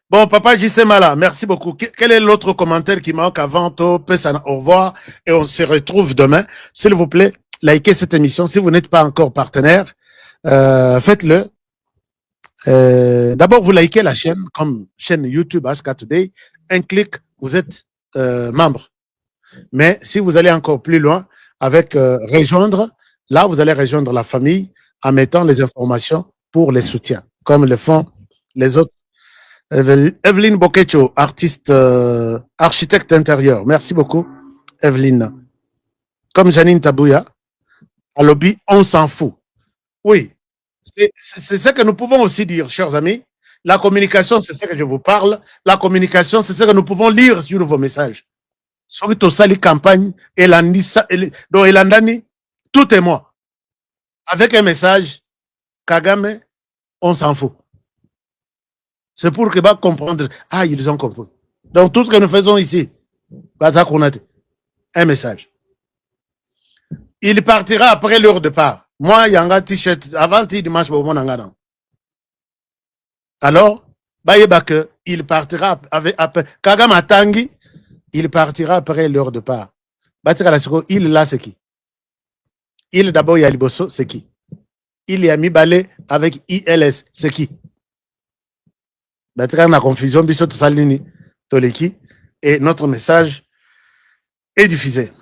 Bon, Papa Jisemala, merci beaucoup. Quel est l'autre commentaire qui manque avant au revoir et on se retrouve demain. S'il vous plaît, likez cette émission. Si vous n'êtes pas encore partenaire, faites-le. D'abord, vous likez la chaîne, comme chaîne YouTube HK Today. Un clic, vous êtes membre. Mais si vous allez encore plus loin avec rejoindre, Là, vous allez rejoindre la famille en mettant les informations pour les soutiens, comme le font les autres. Evelyne Bokecho, artiste, architecte intérieur. Merci beaucoup, Evelyne. Comme Janine Tabouya, à lobby, on s'en fout. Oui, c'est ce que nous pouvons aussi dire, chers amis. La communication, c'est ce que je vous parle. La communication, c'est ce que nous pouvons lire sur vos messages. Sur Tosali campagne, Elandani, tout est moi. Avec un message, Kagame, on s'en fout. C'est pour que va comprendre. Ah, ils ont compris. Donc, tout ce que nous faisons ici, un message. Il partira après leur départ. Moi, il y a un t-shirt avant le dimanche pour mon engagement. Alors, il partira après. Kagame Tangi, il partira après leur départ. Il là, c'est qui? Il d'abord, il y a Liboso, c'est qui? Il y a Mibale avec ILS, c'est qui? La confusion, Bissot Salini, Toleki, et notre message est diffusé.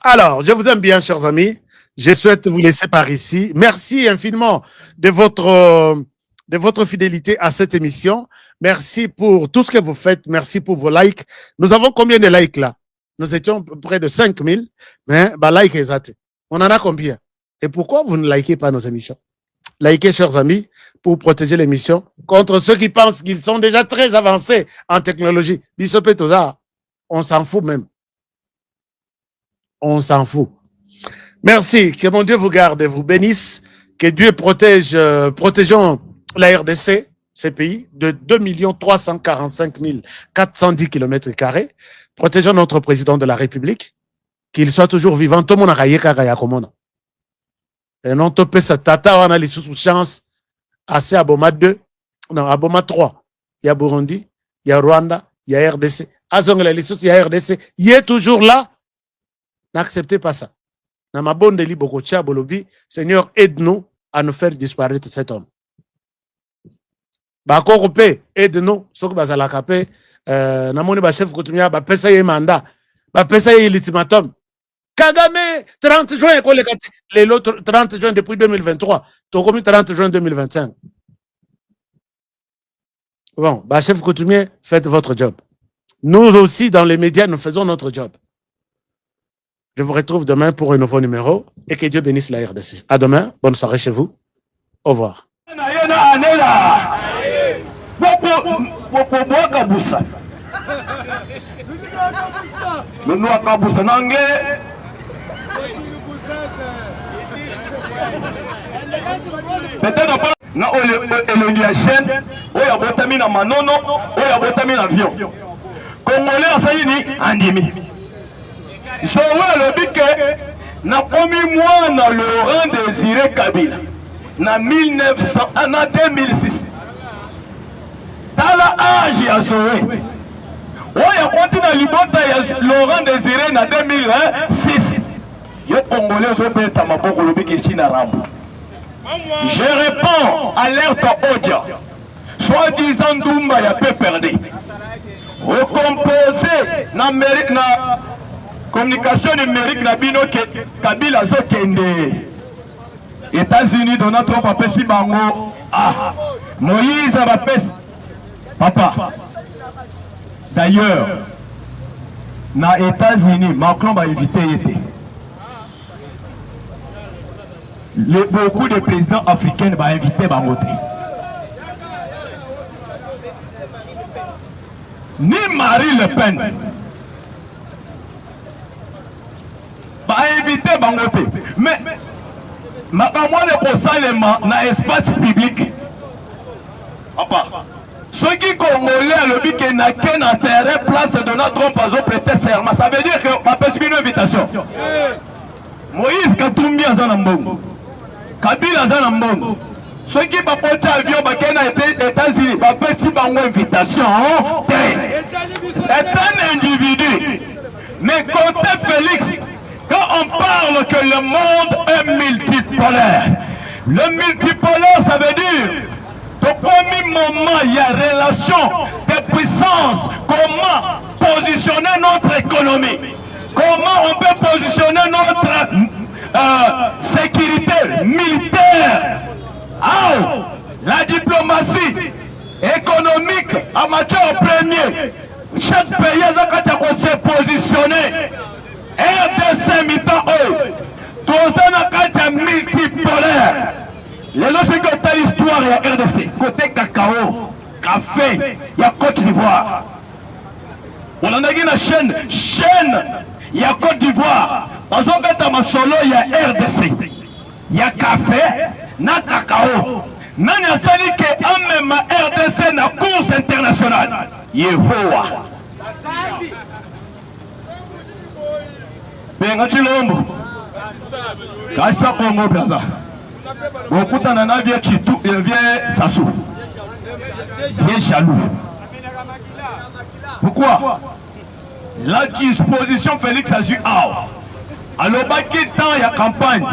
Alors, je vous aime bien, chers amis. Je souhaite vous laisser par ici. Merci infiniment de votre fidélité à cette émission. Merci pour tout ce que vous faites. Merci pour vos likes. Nous avons combien de likes là? Nous étions près de 5000. Mais like exact. On en a combien? Et pourquoi vous ne likez pas nos émissions? Likez, chers amis, pour protéger l'émission contre ceux qui pensent qu'ils sont déjà très avancés en technologie. On s'en fout même. On s'en fout. Merci. Que mon Dieu vous garde et vous bénisse. Que Dieu protège, protégeons la RDC, ces pays, de 2 345 410 km². Protégeons notre président de la République, qu'il soit toujours vivant. Tout le monde a et non topé sa tata, on a les sous-chances assez à Boma 2, non, à Boma 3. Il y a Burundi, il y a Rwanda, il y a RDC. À Zongla, il y a RDC. Il est toujours là. N'acceptez pas ça. Namabondeli Bokocha Bolobi, Seigneur, aide-nous à nous faire disparaître cet homme. Bakorope, aide-nous. Sok Bazalakape, Namoni Bachef Koutumia, Bapesa Ye Manda, Bapesa Ye l'ultimatum. Kagame, 30 juin, les autres 30 juin depuis 2023, Tokomi 30 juin 2025. Bon, chef coutumier, faites votre job. Nous aussi, dans les médias, nous faisons notre job. Je vous retrouve demain pour un nouveau numéro et que Dieu bénisse la RDC. À demain, bonne soirée chez vous. Au revoir. Peut-être pas na elongi ya chaîne oyo abotami na manono oyo abotami na avion congolais asali ni andimi zowe alobi ke na komi mwana Laurent Désiré Kabila na 1900 na 2006 tala âge ya zowe oyo akwati na libota ya Laurent Désiré na 2006 yo congolais ozobeta maboko olobi ke china rambo. Je réponds, alerte Odia. Soi-disant Doumba y a peu perdu. Recomposé na communication numérique na bino ke Kabila zo kende. États-Unis Donald Trump a pesi bango. Ah, Moïse a pesi. Papa. D'ailleurs, na États-Unis, Macron va éviter. Beaucoup de présidents africains vont inviter Bangote. Ni Marine Le Pen va inviter Bangote. Mais ma moi le Salema na espace public. Papa, ceux qui congolais à l'objet qui n'a qu'un intérêt place de notre Trump à prêter serment, ça veut dire que ma personne une invitation. Moïse Katumbi a Zanambongo. Kabila Zanambongo. Ceux qui va porter avion bakena États-Unis va faire si une invitation. C'est un individu. Mais côté Félix, quand on parle que le monde est multipolaire, le multipolaire ça veut dire au premier moment il y a relation de puissance, comment positionner notre économie. comment on peut positionner notre sécurité militaire. La diplomatie économique en matière premier. Chaque pays a se positionner. RDC mi-temps tout ça multipolaire. Les lorsque tu l'histoire de la RDC, côté cacao, café, il y a Côte d'Ivoire. On a une chaîne, il y a Côte d'Ivoire. Dans un bête à solo, il y a RDC. Il y a café, na cacao. Nani a sali que même RDC na course internationale. Yehowa. Benga Chilombo. Kaisa Congo Braza. Bokuta na vient Chitou, il vient Sassou. Il est jaloux. Pourquoi? La disposition Félix Azu alors baki temps il y a campagne.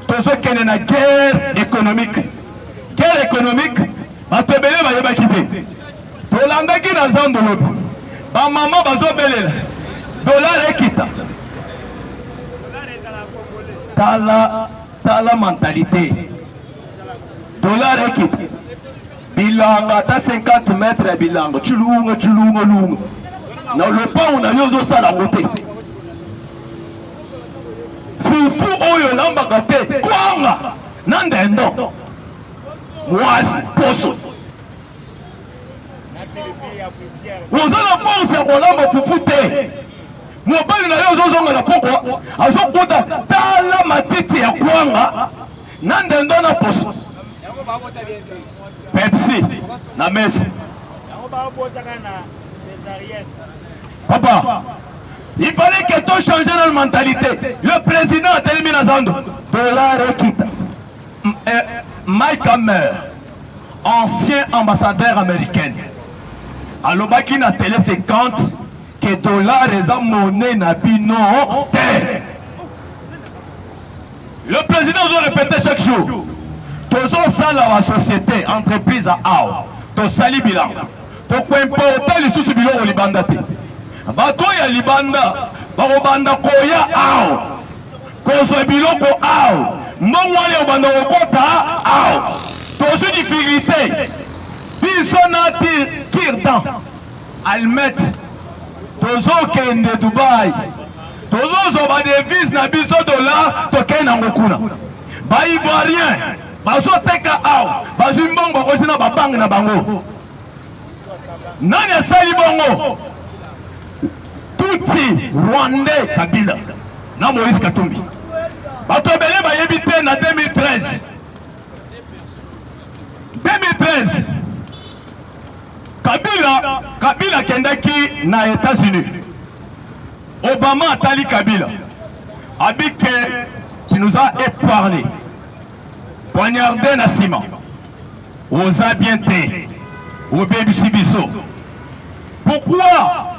Tout ce qui est une guerre économique. Guerre économique, batebele ba yeba kité. Tolanda ki na zando lobi. Ba maman bazo belele. Dollar ekita. Tala mentalité. Dollar ekita. Bilanga ta 50 mètres bilanga. Chulunga. Na le pas on a yozo sala moté. Fufu oyo lamba kate kwanga. Nandendo. Mwasi poso. Vous allez penser qu'on l'a fouté. Moi, je vais la poko. Azokota tala matiti ya kwanga. Nandendo na poso. Pepsi na messe. Papa, il fallait que tout change notre mentalité. Le président a terminé à Zando. Dollar quitte. Mike Hammer, ancien ambassadeur américain. À l'Obaki na télé 50 que dollar est en monnaie na bino terre. Le président doit répéter chaque jour. Tous ça la société, entreprise à AO. Tous sali bilan. Tous quoi importer les sous bilan au Libanda. Bato ya Libanda, barobanda koya AO. Koso bilan ko AO. Mbongwale obanda okota AO. Tous une difficulté. Bisonati Kirdan. Almet. Tous okende Dubaï. Tous oba devise na biso dollar tokena ngokuna. Ba Ivoirien. Bazo teka AO. Bazo mbongo kosina babang na bango. Nani asali bongo? Tutsi Rwandais Kabila. Na Moïse Katumbi. Bato belé ba yebite na 2013. 2013. Kabila kendaki na États-Unis. Obama atali Kabila. Abike qui nous a épargné. Poignardé na ciment. Osa bien té. Obébi Sibiso. Pourquoi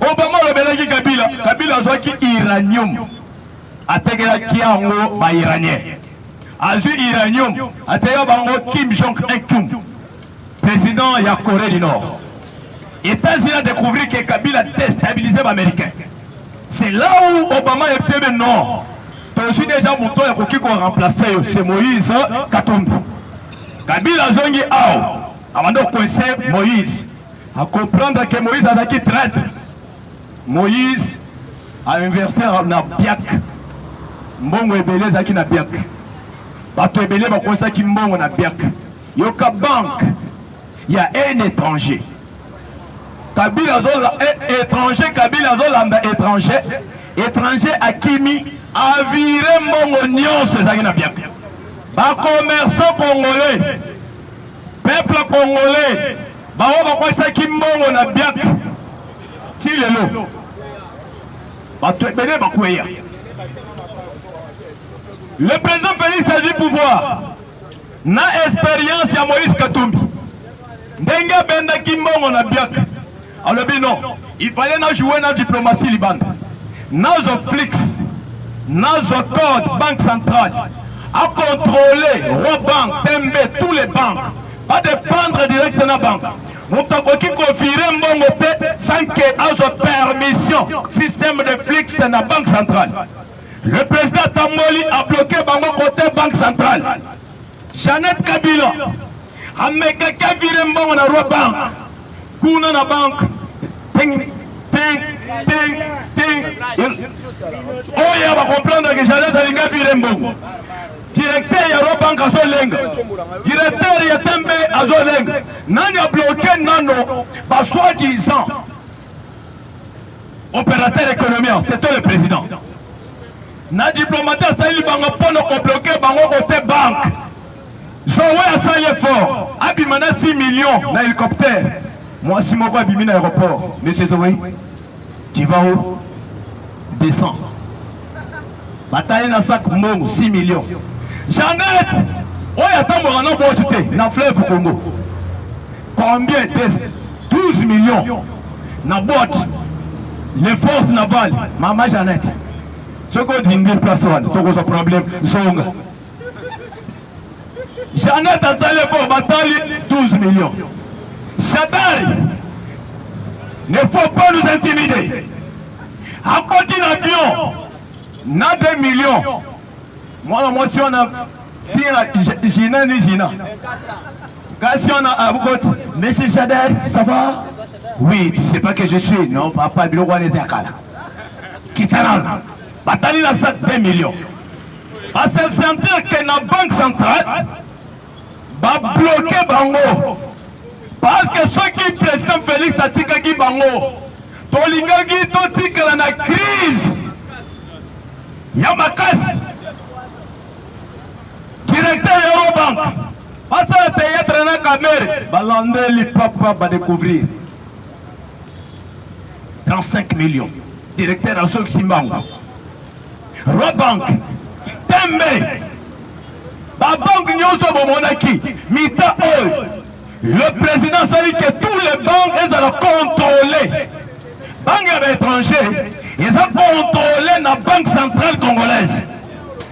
Obama le belaki Kabila? Kabila zoaki iranium. Ategela kiango ba iranien. Azu iranium. Atega bango Kim Jong-un, président de la Corée du Nord. États-Unis a découvert que Kabila a déstabilisé les Américains. C'est là où Obama est fait non. Je suis déjà mon tour qui a remplacé, c'est Moïse Katumbi. Kabila zongi ao. Avant de connaître Moïse, à comprendre que Moïse a été traître. Moïse a investi na Biak. Mbongo ebele zaki na Biak. Bato ebele bakosa ki mbongo na Biak. Yoka banque. Il y a un étranger. Kabila zola étranger, Kabila zola étranger. Étranger à Kimi a viré mbongo nyonso zaki na Biak. Ba commerçant congolais. Peuple congolais. Ba bakosa ki mbongo na Biak. Ti lelo. Bato ebele bakweya. Le président Félix a du pouvoir. Na expérience à Moïse Katumbi. Ndenga benda kimbongo na Biak. Alors non, il fallait na jouer na diplomatie libane. Nazo Flix, Nazo Code, Banque Centrale, à contrôler Robank, Tembe, tous les banques. Pas dépendre direct de la banque. Moutakoki confirme mon sans que azo permission système de flux na banque centrale. Le président Tamboli a bloqué bango côté banque centrale. Jeannette Kabila a mis quelqu'un viré mbongo na roi banque. Kuna na banque. Ting ting ting ting. Oh ya va comprendre que Jeannette a linga viré mbongo. Directeur ya roi banque azo lenga. Directeur ya Tembe azo lenga. Nani a bloqué nano ba soi-disant opérateur économique, c'était le président. Na diplomate asali bango pono ko bloquer bango côté banque. Zoé asali fort. Abimana 6 millions na hélicoptère. Moi si moko abimi na aéroport. Monsieur Zoé, tu vas où? Descends. Bataille na sac mbongo 6 millions. Jeannette, oya tambo na bote na fleuve Congo. Combien? 12 millions. Na boîte. Les forces navales, Maman Jeannette. Ce qu'on dit, il place un problème. Jeannette a salé pour bataille 12 millions. Chatari, ne faut pas nous intimider. À côté d'avion, on a 2 millions. Moi, si on a. Si Gina ni Gina. Si on a à côté, Monsieur Chader, ça va? Oui, tu sais pas que je suis. Non, papa, il y a des akala. Kitaral. Batali la 2 millions. Parce que sentir que la banque centrale va bloquer Bango. Parce que ceux qui président Félix Atika qui Bango, Tolingagi Totika la crise. Yamakas. Directeur Eurobank. Parce que le théâtre dans la caméra. Balandé, les papas va découvrir. 35 millions. Directeur à Soximbango. Robank. Tembe. Banque Nyoso Bomonaki. Mita Oil. Le président a dit que tous les banques, ils ont contrôlé. Banques étrangers, ils ont contrôlé la banque centrale congolaise.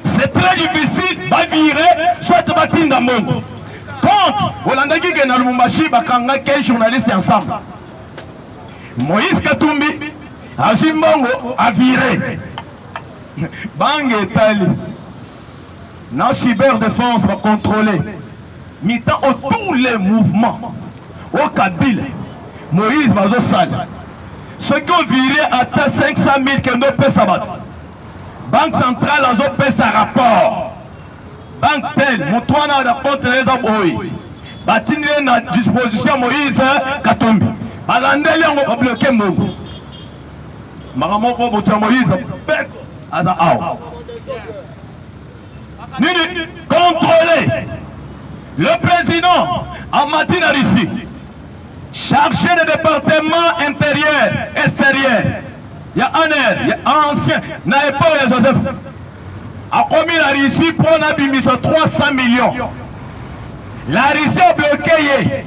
C'est très difficile de virer, soit de bâtir dans le monde. Quand, Hollandais qui est dans le Mumbashi, Bakanga, quel journaliste ensemble. Moïse Katumbi, Azimbongo, a viré. Bang et Tali. La cyberdéfense va contrôler. Mitant tous les mouvements. Au Kabyle, Moïse Bazosal. Ceux qui ont viré à 500 000 qui ont fait ça. Banque centrale a fait sa rapport. Banque telle, Moutouana a contre les abois. Batini à disposition Moïse Katumbi. Balandeli on va bloquer Mogo. Maramoko Boutia Moïse, Bec, Azaao. Contrôler. Le président en matin ici, chargé de département intérieur, extérieur. Il y a un air, il y a un ancien, n'a pas Joseph. A commis la Russie pour un 300 millions. La Russie a bloqué.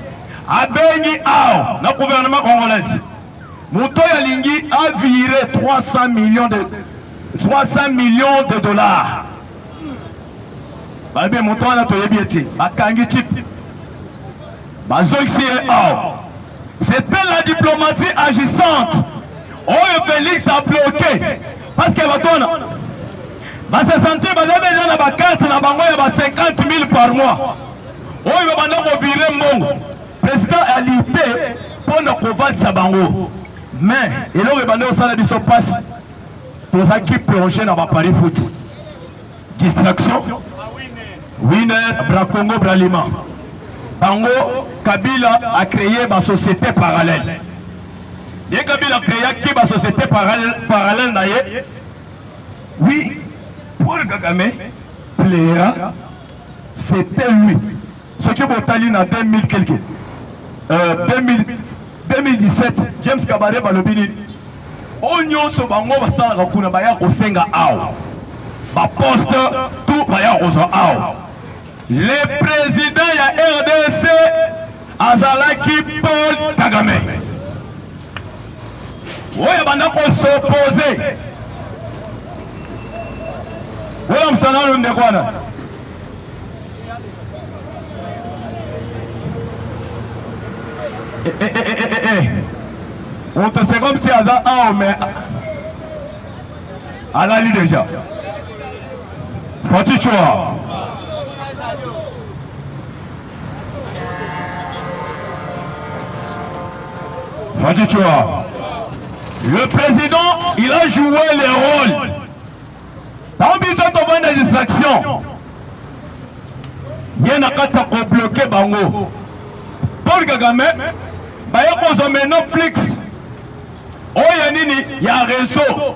A béni à le gouvernement congolais. Moutoya Lingui a viré 300 millions de dollars. Balbe Moutoya Toyebieti, Bakangi Chip. C'était la diplomatie agissante. Oh, Félix a bloqué. Parce que va se sentir que carte na bango ya 50 000 par mois. Oh, il va virer Mbongo. Président a lité pour ne pas sa bango. Mais, il va faire des choses passe pour ceux qui plongent dans le Paris foot. Distraction. Winner, Bracongo, Bralima. Bango, Kabila a créé ma société parallèle. Et Kabila a créé qui ma société parallèle d'ailleurs. Oui, pour Kagame, Pléa, c'était lui. Ce qui est allé en 2000 quelque. 2017, James Kabaré Balobini. Onyo so bango basala kakuna baya kosenga ao. Ba poste tout baya kozo ao. Le président ya RDC Azalaki Paul Kagame. Oya banda ko s'opposer. Oya msanalo ndekwana. On te sait comme si Aza a, mais à la lit déjà. Fati Choua. Fati Choua. Le président, il a joué le rôle. Dans besoin de voir des distractions. Il y a un cas pour bloquer Bango. Paul Kagame, il y a Netflix. Oh, il y a un réseau.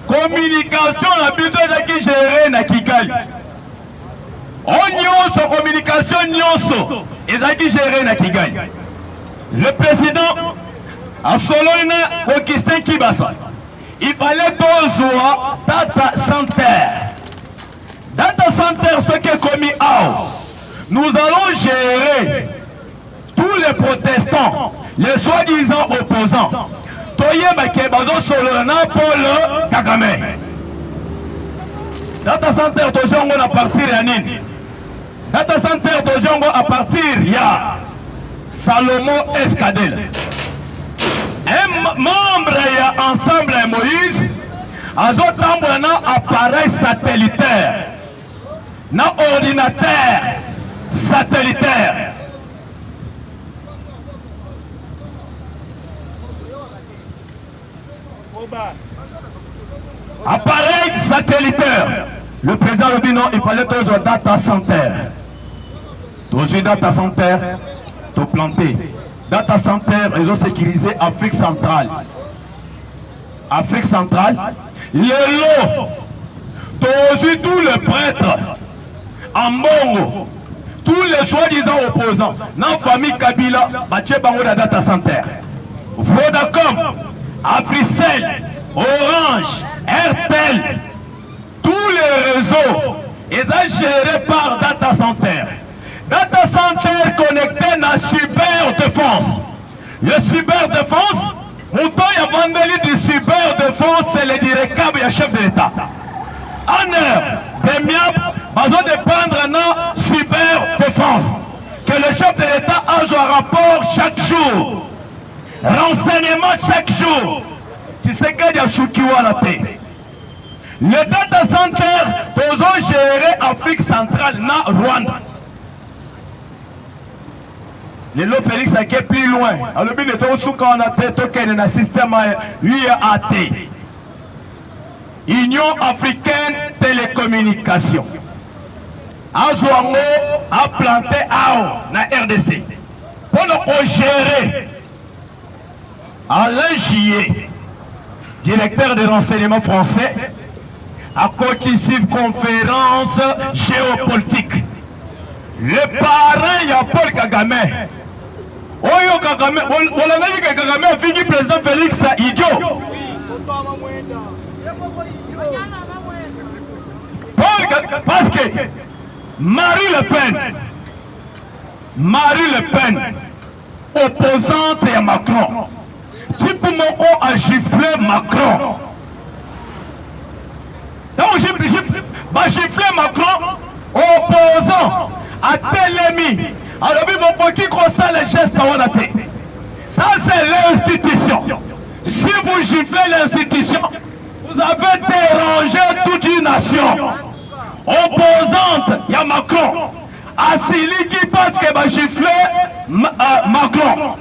Communication, la besoin de gérer na Kigali. On y communication, ils ont géré na Kigali. Le président a Solona Augustin Kibasa. Il fallait besoin data center. Data center, ce qui est commis à nous allons gérer tous les protestants, les soi-disant opposants. Toyeba Kebazo Solona Paul Kagame. Data center, Tojongo à partir de Nini. Data center, Tojongo à partir de Salomon Escadel. Un membre de Ensemble Moïse a un appareil satellitaire, un ordinateur satellitaire. Appareil satellitaire. Le président le dit non, il fallait tous un data center. Tous un data center, tout planté. Data center, réseau sécurisé Afrique centrale. Afrique centrale, les lots, tous les prêtres en Bongo, tous les soi-disant opposants, dans la famille Kabila, Baché Bango la data center. Vodacom, Africell, Orange, Airtel, tous les réseaux, ils sont gérés par data center. Data center connecté à la cyberdéfense. Le cyberdéfense, Mouton y a vendu du cyberdéfense, c'est le directeur et le chef de l'État. En heure, des miables, besoin de prendre la cyberdéfense. Que le chef de l'État a un rapport chaque jour. Renseignement chaque jour. Tu sais qu'il y a Soukiwa la paix. Le data center, nous avons géré Afrique centrale, na Rwanda. Le lot Félix est plus loin. Alors, il y a un système UAT. Union africaine télécommunication. Azouango a planté AO na RDC. Pour nous gérer, Alain Gier, directeur de renseignement français, a cotisé une conférence géopolitique. Le parrain, il y a Paul Kagame. Oyo Kagame, on a dit que Kagame a fini président Félix idiot. Parce que Marie Le Pen, opposante à Macron, si pour moi on a giflé Macron, donc j'ai giflé Macron, opposant à tel ennemi. Alors, il qui croit les gestes à Wanaté. Ça, c'est l'institution. Si vous giflez l'institution, vous avez dérangé toute une nation. Opposante, il y a Macron. Assili qui pense qu'il va gifler Macron.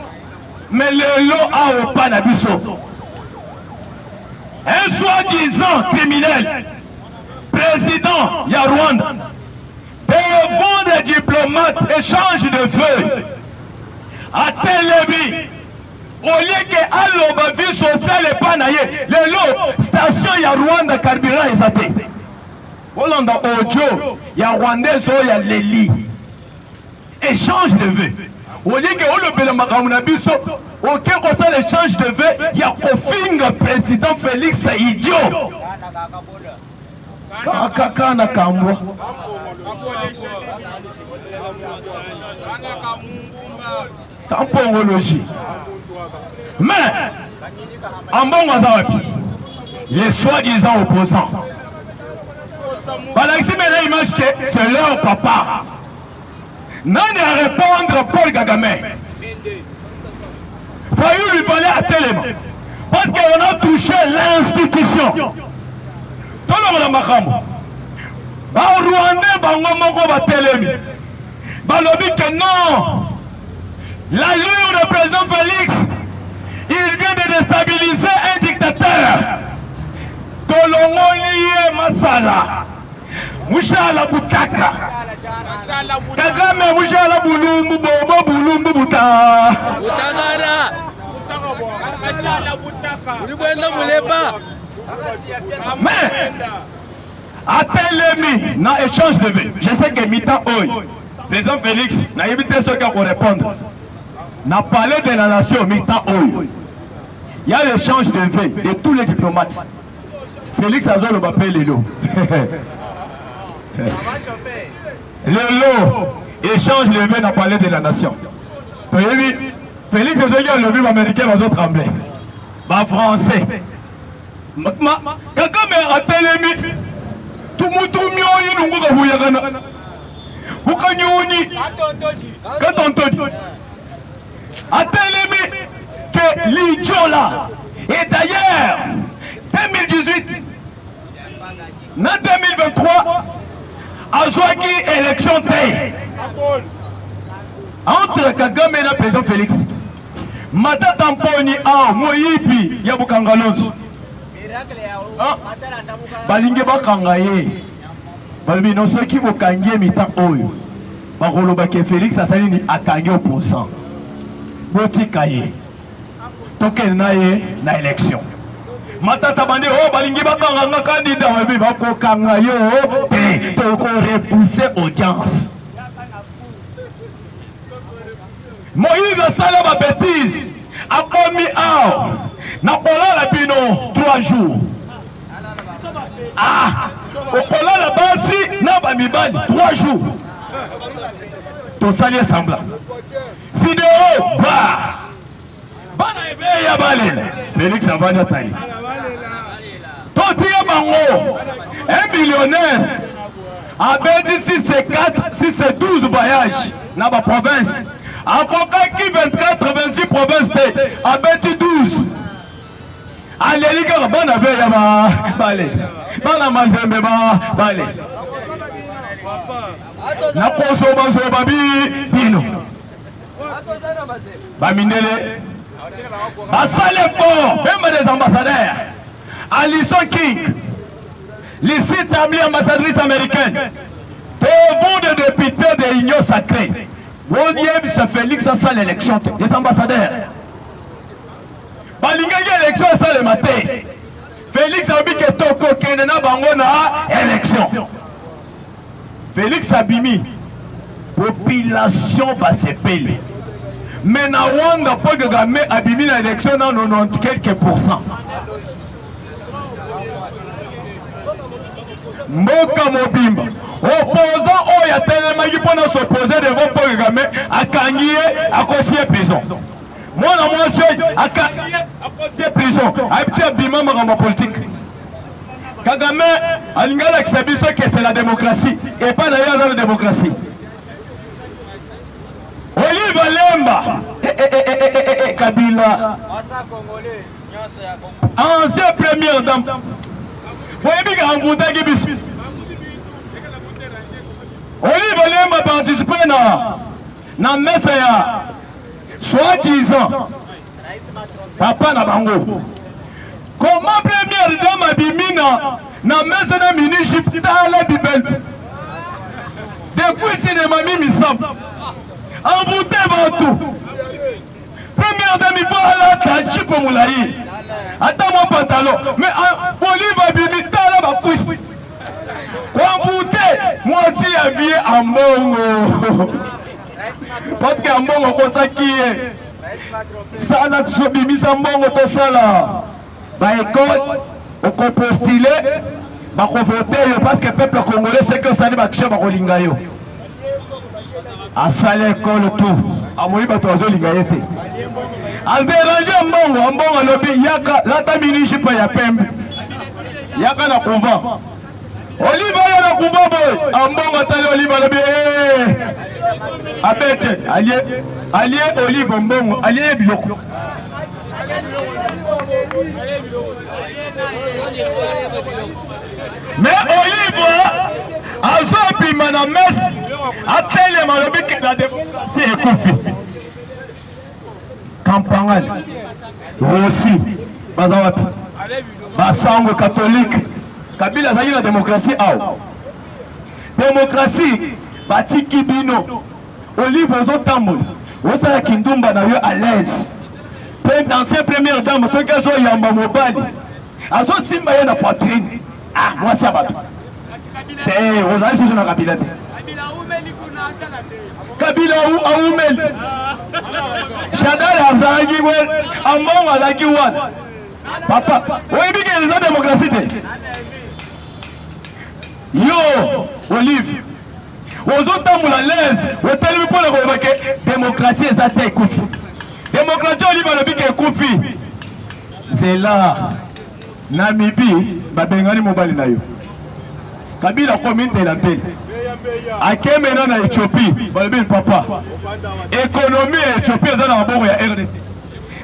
Mais le lot a au Panabiso. Un soi-disant criminel, président, il y a Rwanda. Devant des diplomates, échange de feux. À Télébi, au lieu que alloba vie sociale et pas naïe, les lots, station, il y a Rwanda, carburant et saté. Hollanda audio, il y a Rwandais, il y a Léli. Échange de vœux. Au lieu que le Makamounabiso, aucun conseil l'échange de vœux, il y a Kofinga, président Félix, c'est idiot. Kakana Kambwa. Tampongologie. Mais, en bon les soi-disant opposants. Voilà ici maintenant l'image que c'est leur papa. Non à répondre Paul Kagame. Fayou lui fallait à Téléma. Parce qu'on a touché l'institution. Tout le monde a marqué. Bah, Rwandais, bah, on va Télémi. Bah, le but que non. L'allure du président Félix, il vient de déstabiliser un dictateur. Kolongoli Masala. Mouchala Boutaka. Kagame Mouchala Boulumbu Bobo Boulumbu Bouta. Boutagara. Mais, à Télémi, dans échange de vie, je sais que Mita Oy, président Félix, n'a évité ce qu'il faut répondre. N'a parlé de la nation Mita Oy. Il y a l'échange de vie de tous les diplomates. Félix Azol le m'appelle Lelo. Lelo, échange de vie n'a parlé de la nation. Félix Azol le vu américain va trembler. Va français. Quelqu'un m'a appelé tout le monde que l'Idjola. Et d'ailleurs, 2018, en 2023, à Zouaki, élection T. Entre Kagame et le président Félix, Mata Tamponi, Moyipi, Yabukangalos. Balinge Bakangaye, Balbino, ceux qui vont gagner Mita Oyo, Barolobake Félix, ça s'allie à Kagé au pourcent. Botikaye, Token Naye, na élection. Matata Bande, oh, Balinge Bakanga, candidat, Bako Kangayo, et Toko repousser audience. Moïse a salé ma bêtise, a commis un. Napola la bino 3 jours. Ah, Okola la basi na bamibali 3 jours. Tout ça est semblant. Vidéo bah. Bana ebe ya balé. Félix Avania Tali. Toti ya bango. Un millionnaire. A Belgique si c'est 4, si c'est 12 voyages dans la province. A Kokaki 24, 26 provinces. A Belgique 12. Allez, bon avait là-bas, balé. Bon amazembe balé. Na poso bazo babi dino. Bamindele. Basale fort, même des ambassadeurs. Alison King, lycée établi ambassadrice américaine. Pour des députés de l'Union sacrée. William Félix a ça l'élection des ambassadeurs. Balingaki élection ça le matin. Félix a dit que Toko Kenena Bangona élection. Félix Abimi, population va se payer. Mais na Wanda pas que Gamé Abimi la élection dans 90 quelques pourcents. Mboka Mobimba. Opposant Oya Telemagi pour s'opposer devant Paul Gamé à Kangié à Kossié prison. Moi, je suis à prison, à petit abîmement dans politique. Kagame, à l'ingala qui s'habille que c'est la démocratie, et pas d'ailleurs dans la démocratie. Olive Lemba, Kabila, ancien première dame. Vous voyez bien qu'on a Gibisu. Olive Lemba participe dans la messe. Soi-disant, papa na bango. Comment première dame abimina na maison de mini-Égypte dans la Bible? Depuis cinéma mi-sam. Envoûté tout. Première dame il faut aller à Chipo Moulaï. Attends mon pantalon. Mais Olive abimita là ma pousse. Envoûté, moi aussi habillé en bongo. Parce que mbongo kosaki ça na tsobimisa mbongo tosala ba école oko postuler ba ko voter parce que peuple congolais c'est que ça dit ba kisha ba kolinga yo asala école tout amoi ba tozo linga yete al déranger mbongo lobi yaka lata minishi pa ya pembe yaka na convent Olive oyo na kubobo ambongo tali Olive lobi abete allié Olive mbongo allié biloko mais Olive azopima na messe atelema lobi la démocratie ekufi Kampangal aussi baza wapi basango catholique Kabila azali na démocratie awa démocratie batiki bino Olive ozotambola osala kindumba na yo à l'aise ancien première dame soki azoyamba mobali azosimba ye na poitrine mwasi ya bato te ozali susu na Kabila te Kabila aumeli Shadari azalaki ambongo azalaki wana papa oyebiki eza démocratie te yo Olive ozotambola l'aise otelemi mpona koloba ke démocratie eza te ekufi démocratie Olive alobiki ekufi nzela Namibie babengani mobali na yo Kabila komi nzela mpeli akemena na Ethiopie balobi papa économie ya Ethiopie eza na maboko ya RDC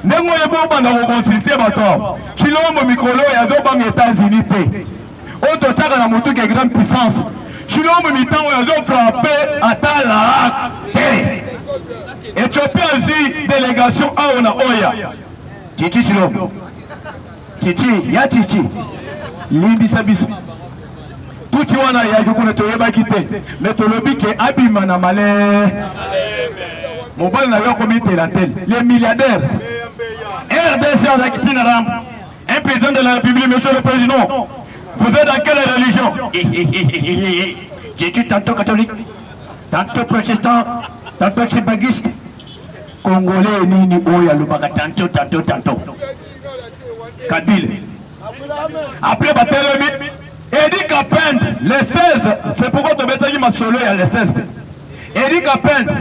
ndenge oyo bobanda koconsulte bato awa Chilombo mikolo oyo azobanga États-Unis te oyo totyaka na motuka ya grande puissance Chilombo mitango oyo azofrappe ata laak te Ethiopie azwi délégation awa na oya Chichi Chilombo Chichi ya Chichi limbisa biso tuti wana yaki kuna toyebaki te mais tolobi ke abima na male mobali na yo komitela tele les milliardaires RDC azaki tina ram un président de la République monsieur le président vous êtes dans quelle religion Jésus tantôt catholique tantôt protestant tantôt chibagiste congolais nini oya lubaka tantôt Kabila après batelemi Eric Apende, le 16, c'est pourquoi tu as dit ma solo il y a le 16. Eric Apende,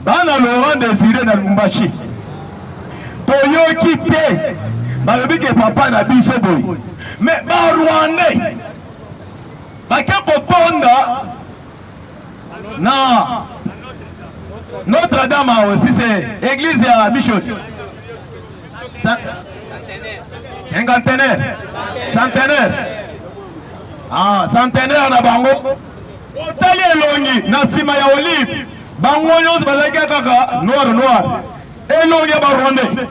dans Laurent Désiré dans Lumbashi, Toyo quitté, Malobi que papa n'a dit ce boy. Mais par Rwandais, Bakeko Ponda, non, Notre-Dame aussi, c'est l'église à Bichot. Cinquantenaire, centenaire. Centenaire na bango. Otali elongi na sima ya Olive. Bango nyonso bazaki kaka noir. Elongi ya Rwandais.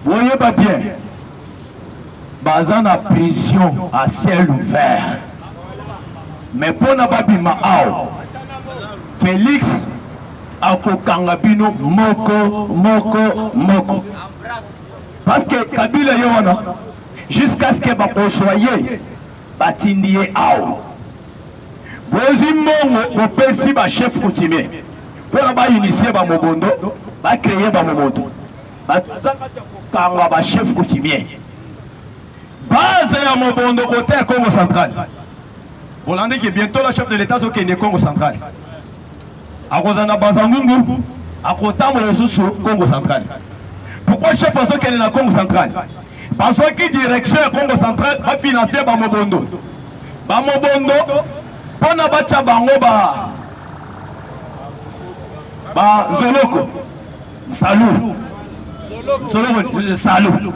Voyez pas bien. Baza na prison à ciel ouvert. Mais pour na babima ao. Félix akokanga bino moko. Parce que Kabila yona jusqu'à ce que bakosoye batindie ao. Bozi mongo opesi ba chef coutumier. Pour ba initier ba mobondo, ba créer ba mobondo. Ba kanga ba chef coutumier. Base ya mobondo côté Congo central. Vous l'avez dit que bientôt la chef de l'État est au Congo central. À cause de Bazangungu, à côté de Congo central. Pourquoi chef parce qu'elle est dans le Congo central? Parce que direction Congo central va financer Bamobondo. Bamobondo, pour na bacha bango ba Zoloko. Salut. Salut.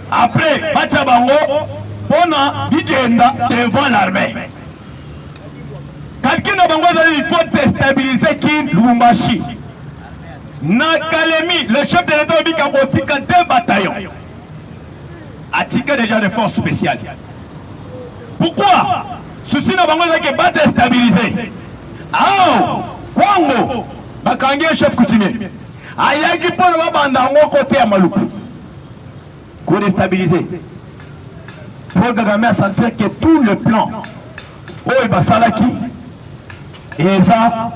Après, bacha bango, pour na bidjenda devant l'armée. Quelqu'un na bango il faut déstabiliser qui Lubumbashi. Na Kalemi, le chef de l'État dit qu'il y a 2 bataillons. A tiré déjà des forces spéciales. Pourquoi? Ceci n'a pas déstabilisé. Ah, Wango, Bakangi est chef coutumier. Ayagi pour le Bandango côté à Maloukou. Pour déstabiliser. Pour Kagame a senti que tout le plan, il va Salaki, et ça,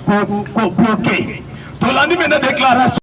pour bloquer. Tolandi mena déclaration